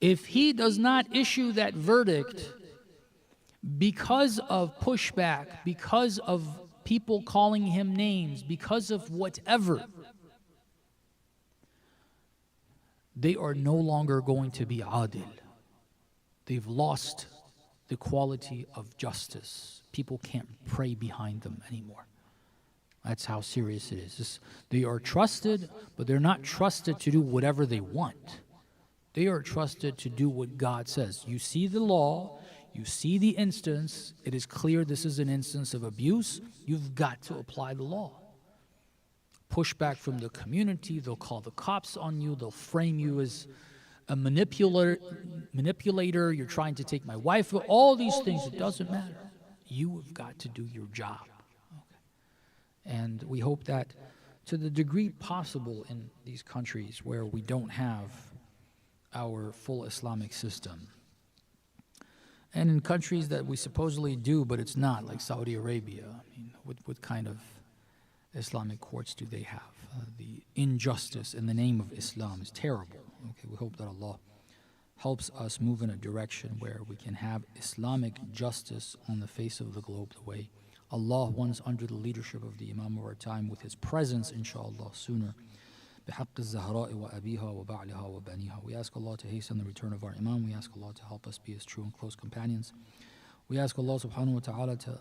If he does not issue that verdict because of pushback, because of people calling him names, because of whatever, they are no longer going to be adil. They've lost the quality of justice. People can't pray behind them anymore. That's how serious it is. They are trusted, but they're not trusted to do whatever they want. They are trusted to do what God says. You see the law, you see the instance, it is clear this is an instance of abuse, you've got to apply the law. Pushback from the community, they'll call the cops on you, they'll frame you as a manipulator, you're trying to take my wife, all these things, it doesn't matter. You have got to do your job. Okay. And we hope that to the degree possible in these countries where we don't have our full Islamic system, and in countries that we supposedly do, but it's not, like Saudi Arabia, I mean, what kind of Islamic courts do they have? The injustice in the name of Islam is terrible. Okay, we hope that Allah helps us move in a direction where we can have Islamic justice on the face of the globe the way Allah wants, under the leadership of the Imam of our time, with his presence, inshallah, sooner. بحق الزهراء وأبيها وبعلها وبنيها. We ask Allah to hasten the return of our Imam. We ask Allah to help us be his true and close companions. We ask Allah subhanahu wa ta'ala to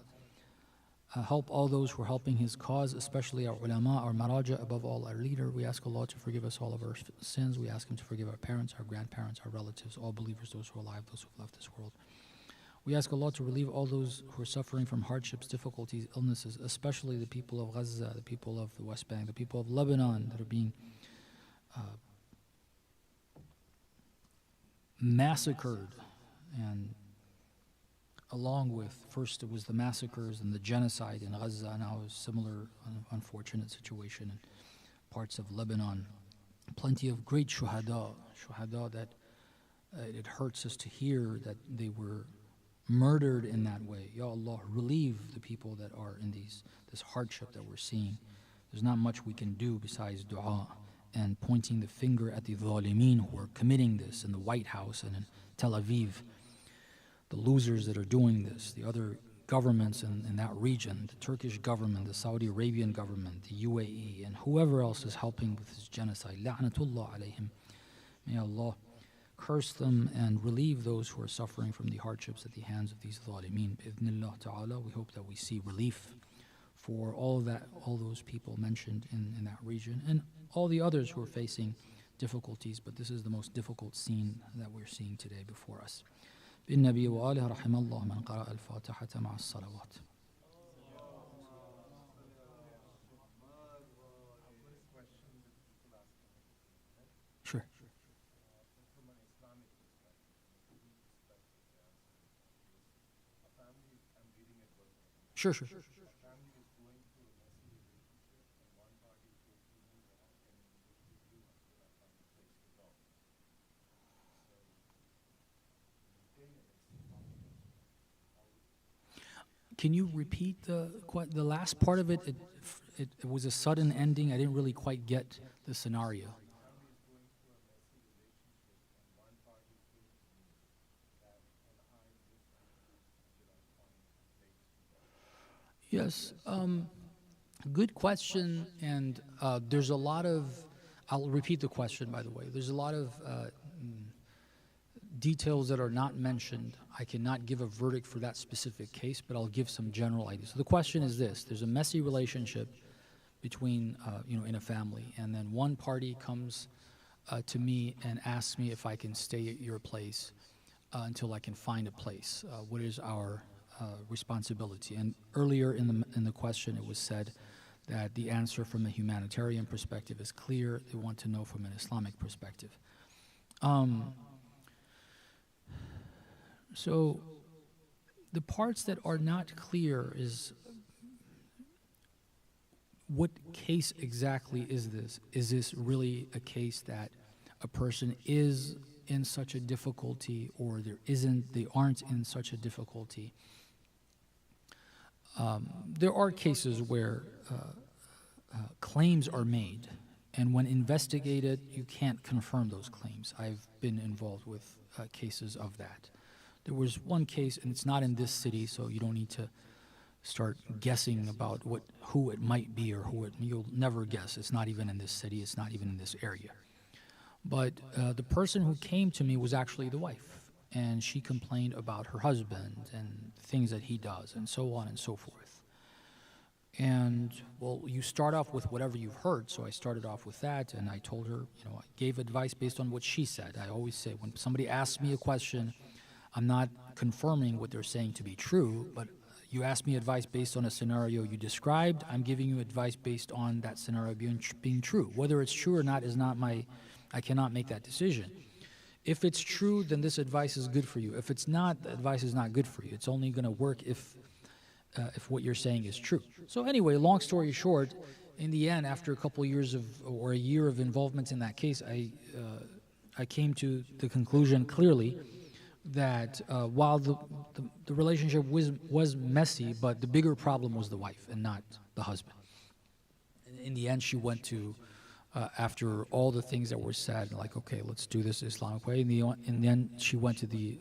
help all those who are helping his cause, especially our ulama, our maraja, above all our leader. We ask Allah to forgive us all of our sins. We ask him to forgive our parents, our grandparents, our relatives, all believers, those who are alive, those who have left this world. We ask Allah to relieve all those who are suffering from hardships, difficulties, illnesses, especially the people of Gaza, the people of the West Bank, the people of Lebanon that are being massacred. And along with, first it was the massacres and the genocide in Gaza, now a similar unfortunate situation in parts of Lebanon. plenty of great shuhada that it hurts us to hear that they were murdered in that way. Ya Allah, relieve the people that are in this hardship that we're seeing. There's not much we can do besides dua and pointing the finger at the zalimeen who are committing this in the White House and in Tel Aviv, the losers that are doing this, the other governments in that region, the Turkish government, the Saudi Arabian government, the UAE, and whoever else is helping with this genocide. La'natullah alayhim. May Allah curse them and relieve those who are suffering from the hardships at the hands of these zalimeen. Bi'idhnillah ta'ala, we hope that we see relief for all those people mentioned in that region and all the others who are facing difficulties, but this is the most difficult scene that we're seeing today before us. بالنبي وآله رحم الله من قرأ الفاتحة مع الصلوات. Sure. Sure. Can you repeat the last part of it? It was a sudden ending. I didn't really quite get the scenario. Yes, good question. And there's a lot of, I'll repeat the question, by the way. There's a lot of details that are not mentioned. I cannot give a verdict for that specific case, but I'll give some general ideas. So the question is this: there's a messy relationship between, in a family, and then one party comes to me and asks me if I can stay at your place until I can find a place. What is our responsibility? And earlier in the question, it was said that the answer from a humanitarian perspective is clear. They want to know from an Islamic perspective. So the parts that are not clear is, what case exactly is this? Is this really a case that a person is in such a difficulty, or they aren't in such a difficulty? There are cases where claims are made, and when investigated, you can't confirm those claims. I've been involved with cases of that. There was one case, and it's not in this city, so you don't need to start guessing about who it might be, or you'll never guess. It's not even in this city, it's not even in this area. But the person who came to me was actually the wife, and she complained about her husband and things that he does, and so on and so forth. And, well, you start off with whatever you've heard, so I started off with that, and I told her, I gave advice based on what she said. I always say, when somebody asks me a question, I'm not confirming what they're saying to be true, but you asked me advice based on a scenario you described. I'm giving you advice based on that scenario being true. Whether it's true or not is not I cannot make that decision. If it's true, then this advice is good for you. If it's not, the advice is not good for you. It's only going to work if what you're saying is true. So anyway, long story short, in the end, after a couple of years or a year of involvement in that case, I came to the conclusion clearly that while the relationship was messy, but the bigger problem was the wife and not the husband. In the end, she went to, after all the things that were said, like, okay, let's do this Islamic way. In the end, she went to the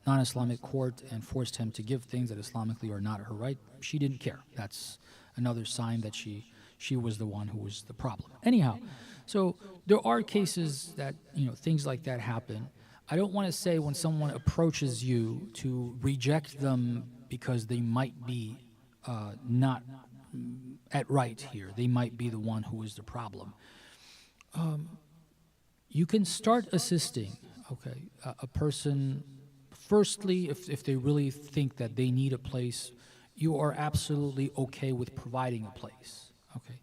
non-Islamic court and forced him to give things that Islamically are not her right. She didn't care. That's another sign that she was the one who was the problem. Anyhow, so there are cases that, things like that happen. I don't want to say when someone approaches you to reject them because they might be not at right here. They might be the one who is the problem. You can start assisting, okay, a person. Firstly, if they really think that they need a place, you are absolutely okay with providing a place, okay,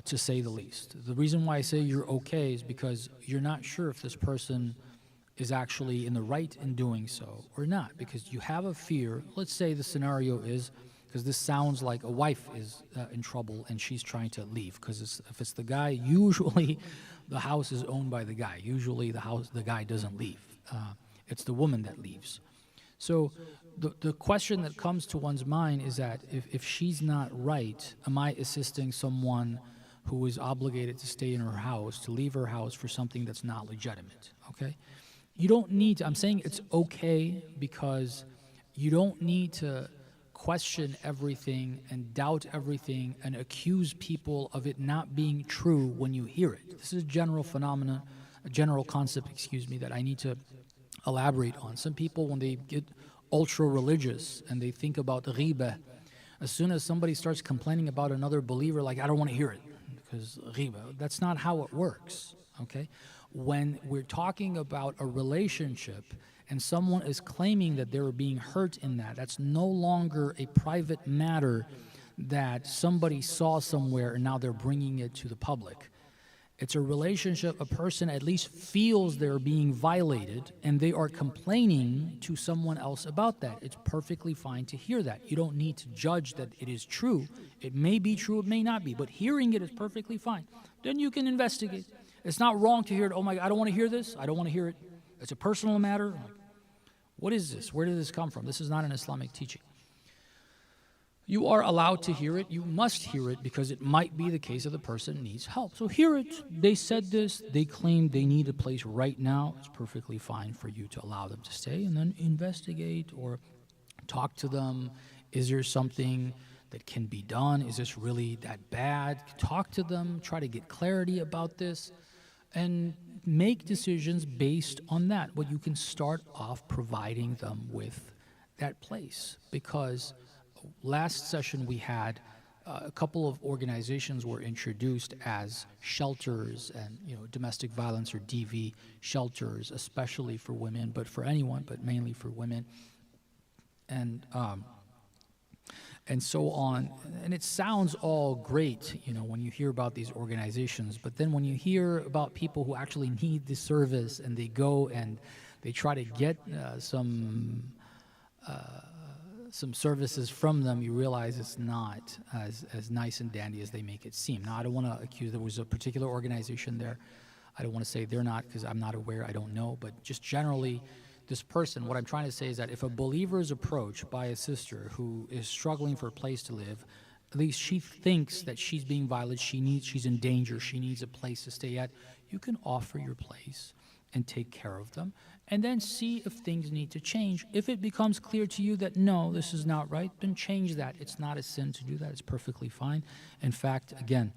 to say the least. The reason why I say you're okay is because you're not sure if this person is actually in the right in doing so or not, because you have a fear. Let's say the scenario is because this sounds like a wife is in trouble and she's trying to leave. Because if it's the guy, usually the house is owned by the guy. Usually the guy doesn't leave. It's the woman that leaves. So the question that comes to one's mind is that if she's not right, am I assisting someone who is obligated to stay in her house, to leave her house for something that's not legitimate, okay? You don't need to, I'm saying it's okay because you don't need to question everything and doubt everything and accuse people of it not being true when you hear it. This is a general phenomenon, a general concept, that I need to elaborate on. Some people, when they get ultra religious and they think about ghibah, as soon as somebody starts complaining about another believer, like, I don't want to hear it because ghibah. That's not how it works, okay? When we're talking about a relationship and someone is claiming that they're being hurt in that, that's no longer a private matter that somebody saw somewhere and now they're bringing it to the public. It's a relationship, a person at least feels they're being violated and they are complaining to someone else about that. It's perfectly fine to hear that. You don't need to judge that it is true. It may be true, it may not be, but hearing it is perfectly fine. Then you can investigate. It's not wrong to hear it. Oh my God, I don't want to hear this. I don't want to hear it. It's a personal matter. What is this? Where did this come from? This is not an Islamic teaching. You are allowed to hear it. You must hear it because it might be the case that the person needs help. So hear it. They said this. They claim they need a place right now. It's perfectly fine for you to allow them to stay and then investigate or talk to them. Is there something that can be done? Is this really that bad? Talk to them. Try to get clarity about this and make decisions based on that. But you can start off providing them with that place because last session we had a couple of organizations were introduced as shelters and domestic violence or DV shelters, especially for women, but for anyone, but mainly for women, and so on. And it sounds all great, when you hear about these organizations, but then when you hear about people who actually need the service and they go and they try to get some services from them, you realize it's not as nice and dandy as they make it seem. Now, I don't want to accuse, there was a particular organization there. I don't want to say they're not because I'm not aware, I don't know, but just generally, this person, what I'm trying to say is that if a believer is approached by a sister who is struggling for a place to live, at least she thinks that she's being violated, she's in danger, she needs a place to stay at, you can offer your place and take care of them, and then see if things need to change. If it becomes clear to you that no, this is not right, then change that. It's not a sin to do that. It's perfectly fine. In fact, again,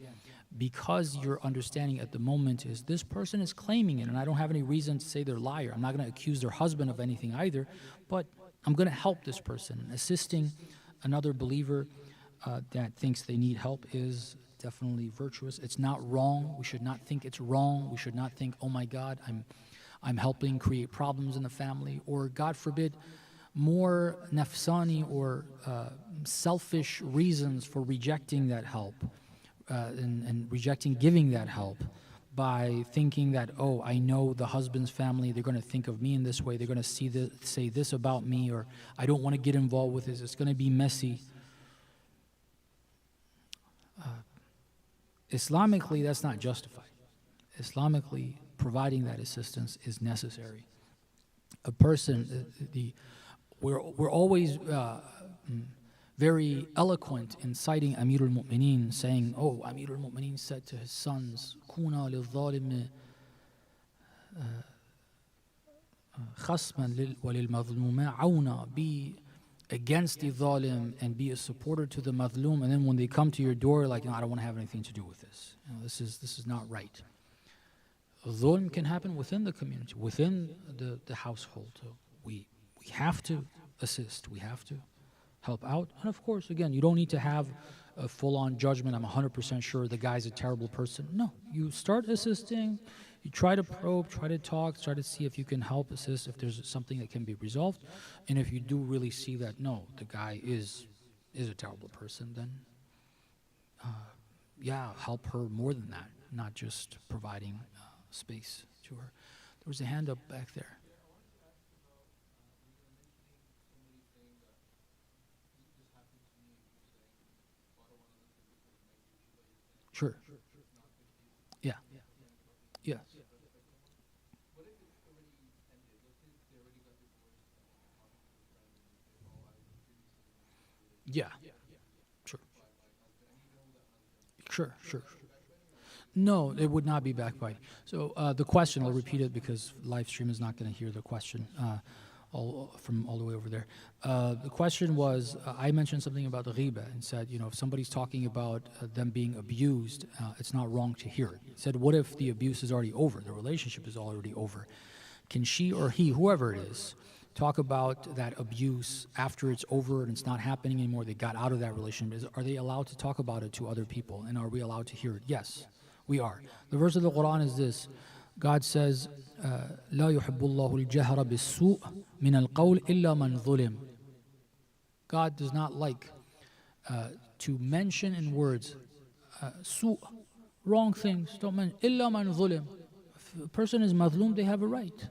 because your understanding at the moment is this person is claiming it, and I don't have any reason to say they're a liar. I'm not going to accuse their husband of anything either, but I'm going to help this person. Assisting another believer that thinks they need help is definitely virtuous. It's not wrong. We should not think it's wrong. We should not think, oh my God, I'm helping create problems in the family, or God forbid, more nafsani or selfish reasons for rejecting that help and rejecting giving that help by thinking that, oh, I know the husband's family, they're going to think of me in this way, they're going to say this about me, or I don't want to get involved with this, it's going to be messy. Islamically, that's not justified. Islamically, providing that assistance is necessary. A person, we're always very eloquent in citing Amir al-Mu'mineen, saying, oh, Amir al-Mu'mineen said to his sons, Kuna lil-zalim khasman walil-mazluma awna, be against the zalim and be a supporter to the mazlum, and then when they come to your door, like, no, I don't want to have anything to do with this. This is not right. Zulm can happen within the community, within the household. So we have to assist, we have to help out. And of course, again, you don't need to have a full-on judgment. I'm 100% sure the guy's a terrible person. No, you start assisting, you try to probe, try to talk, try to see if you can help assist, if there's something that can be resolved. And if you do really see that, no, the guy is a terrible person, then help her more than that, not just providing space to her. There was a hand up back there. Yes. Yeah. Sure. Sure. No, it would not be backbiting. So the question, I'll repeat it because live stream is not going to hear the question from all the way over there. The question was, I mentioned something about the ghiba and said, if somebody's talking about them being abused, it's not wrong to hear it. He said, what if the abuse is already over, the relationship is already over? Can she or he, whoever it is, talk about that abuse after it's over and it's not happening anymore, they got out of that relationship? Are they allowed to talk about it to other people, and are we allowed to hear it? Yes, we are. The verse of the Quran is this. God says, لا يحب الله الجهر بالسوء من القول إلا من ظلم. God does not like to mention in words su, wrong things. Don't mention إلا من ظلم. If a person is mazlum, they have a right.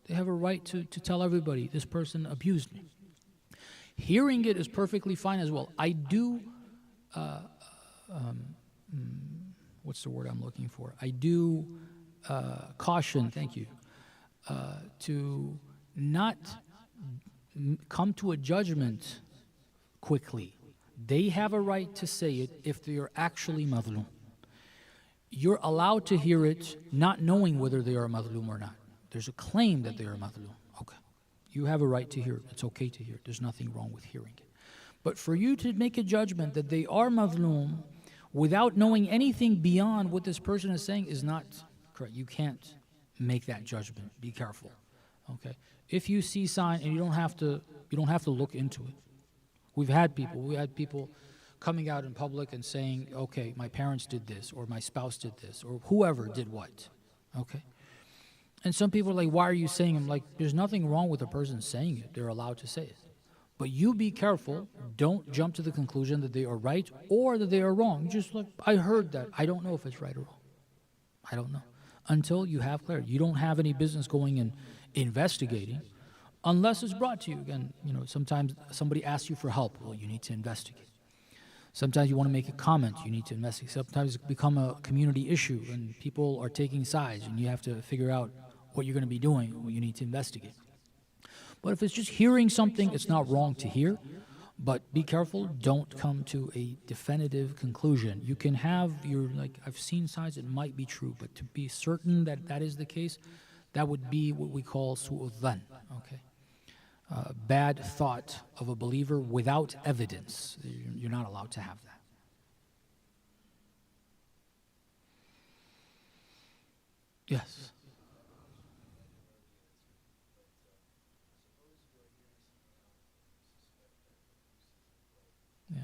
They have a right to tell everybody, this person abused me. Hearing it is perfectly fine as well. I do, what's the word I'm looking for? I do caution, thank you, to not come to a judgment quickly. They have a right to say it if they are actually mazlum. You're allowed to hear it not knowing whether they are mazlum or not. There's a claim that they are mazlum. Okay. You have a right to hear it. It's okay to hear it. There's nothing wrong with hearing it. But for you to make a judgment that they are mazlum without knowing anything beyond what this person is saying is not correct. You can't make that judgment. Be careful. Okay. If you see sign, and you don't have to look into it. We had people coming out in public and saying, okay, my parents did this, or my spouse did this, or whoever did what. Okay. And some people are like, why are you saying it? I'm like, there's nothing wrong with a person saying it. They're allowed to say it. But you be careful. Don't jump to the conclusion that they are right or that they are wrong. Just like, I heard that. I don't know if it's right or wrong. I don't know. Until you have clarity. You don't have any business going and investigating unless it's brought to you. Again, sometimes somebody asks you for help. Well, you need to investigate. Sometimes you want to make a comment. You need to investigate. Sometimes it's become a community issue and people are taking sides and you have to figure out what you're going to be doing. Well, you need to investigate. But if it's just hearing something, it's not wrong to hear. But be careful. Don't come to a definitive conclusion. You can have I've seen signs it might be true, but to be certain that that is the case, that would be what we call su'u dhan. Okay. Bad thought of a believer without evidence. You're not allowed to have that. Yes. Yeah.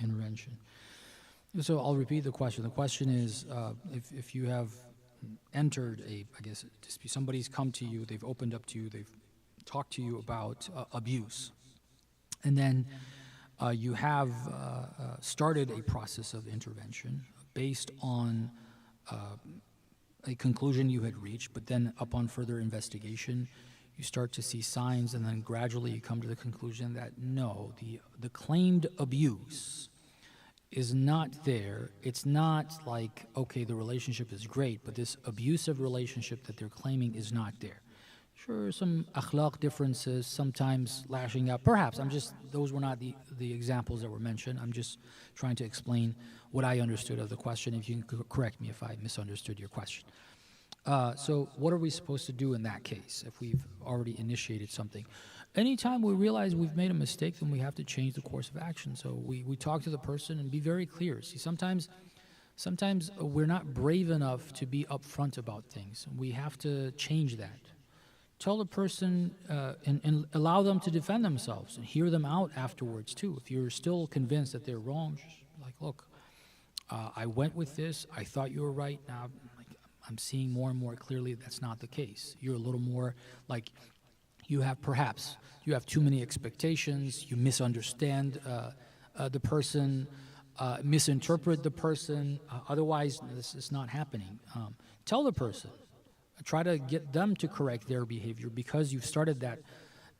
Intervention. So I'll repeat the question. The question is, if you have entered somebody's come to you, they've opened up to you, they've talked to you about abuse, and then you have started a process of intervention based on a conclusion you had reached, but then upon further investigation, you start to see signs, and then gradually you come to the conclusion that no, the claimed abuse is not there. It's not like, okay, the relationship is great, but this abusive relationship that they're claiming is not there. Sure, some akhlaq differences, sometimes lashing out. Perhaps, those were not the examples that were mentioned. I'm just trying to explain what I understood of the question. If you can correct me if I misunderstood your question. So what are we supposed to do in that case if we've already initiated something? Anytime we realize we've made a mistake, then we have to change the course of action. So we talk to the person and be very clear. See, sometimes we're not brave enough to be upfront about things. We have to change that. Tell the person and allow them to defend themselves and hear them out afterwards too. If you're still convinced that they're wrong, just like, look, I went with this. I thought you were right. Now, I'm seeing more and more clearly that's not the case. You're a little more like you have too many expectations, you misunderstand the person, misinterpret the person, otherwise this is not happening. Tell the person, try to get them to correct their behavior because you've started that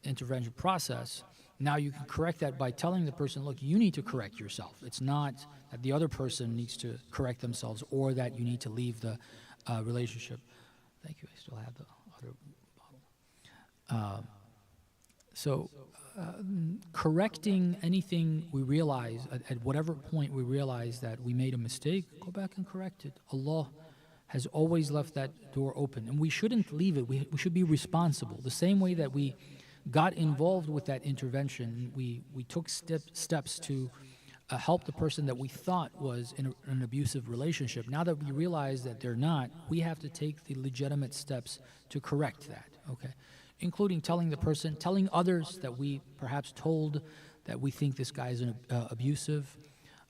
intervention process. Now you can correct that by telling the person, look, you need to correct yourself. It's not that the other person needs to correct themselves or that you need to leave the relationship. Thank you, I still have the other bottle. Correcting anything we realize, at whatever point we realize that we made a mistake, go back and correct it. Allah has always left that door open, and we shouldn't leave it. We should be responsible. The same way that we got involved with that intervention, we took steps to help the person that we thought was in an abusive relationship. Now that we realize that they're not, we have to take the legitimate steps to correct that, okay? Including telling the person, telling others that we perhaps told that we think this guy is abusive,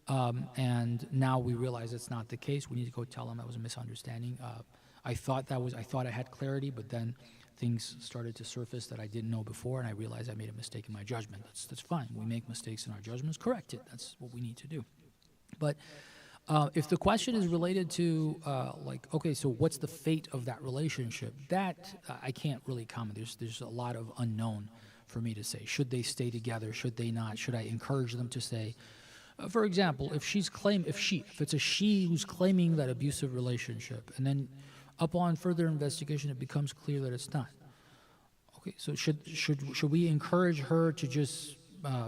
and now we realize it's not the case. We need to go tell them that was a misunderstanding. I thought I had clarity, but then things started to surface that I didn't know before, and I realized I made a mistake in my judgment. That's fine. We make mistakes in our judgments. Correct it. That's what we need to do. But if the question is related to, okay, so what's the fate of that relationship? That I can't really comment. There's a lot of unknown for me to say. Should they stay together? Should they not? Should I encourage them to stay? For example, if it's a she who's claiming that abusive relationship, and then upon further investigation, it becomes clear that it's not. Okay, so should we encourage her to just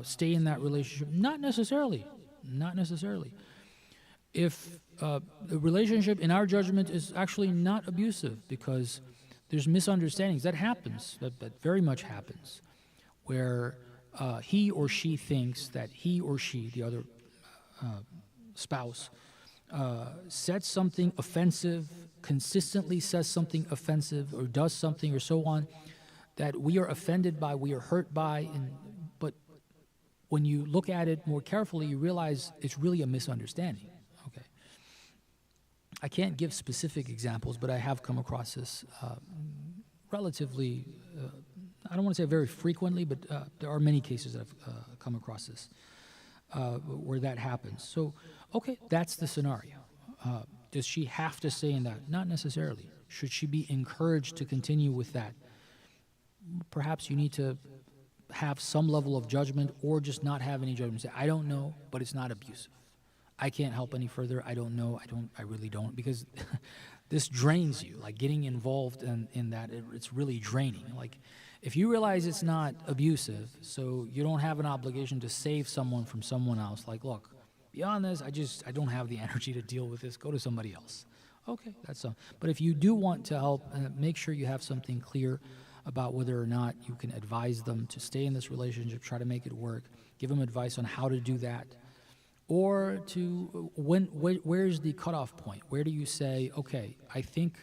stay in that relationship? Not necessarily. Not necessarily. If the relationship, in our judgment, is actually not abusive because there's misunderstandings, that happens. That very much happens, where he or she thinks that he or she, the other spouse, said something offensive, consistently says something offensive or does something or so on that we are offended by, we are hurt by, but when you look at it more carefully, you realize it's really a misunderstanding. Okay, I can't give specific examples, but I have come across this relatively, I don't want to say very frequently, but there are many cases that I've come across this where that happens. So, okay, that's the scenario. Does she have to stay in that? Not necessarily. Should she be encouraged to continue with that? Perhaps you need to have some level of judgment or just not have any judgment. Say, I don't know, but it's not abusive. I can't help any further. I don't know. I really don't, because this drains you. Like getting involved in that, it's really draining. Like if you realize it's not abusive, so you don't have an obligation to save someone from someone else. Like, look, beyond this, I don't have the energy to deal with this. Go to somebody else. Okay, that's some. But if you do want to help, make sure you have something clear about whether or not you can advise them to stay in this relationship, try to make it work, give them advice on how to do that, or to where's the cutoff point? Where do you say, okay, I think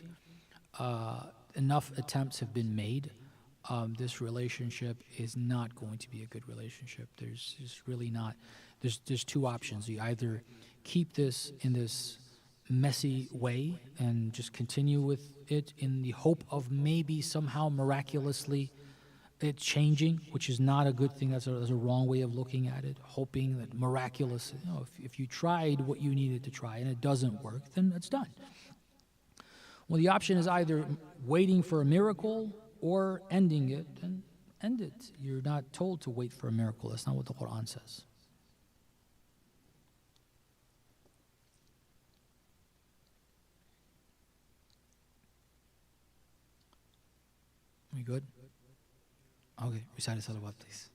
enough attempts have been made. This relationship is not going to be a good relationship. There's just really not. There's two options. You either keep this in this messy way and just continue with it in the hope of maybe somehow miraculously it changing, which is not a good thing. That's a wrong way of looking at it. Hoping that miraculous, if you tried what you needed to try and it doesn't work, then it's done. Well, the option is either waiting for a miracle or ending it, and end it. You're not told to wait for a miracle. That's not what the Quran says. We good? Okay, recite a salawat, please.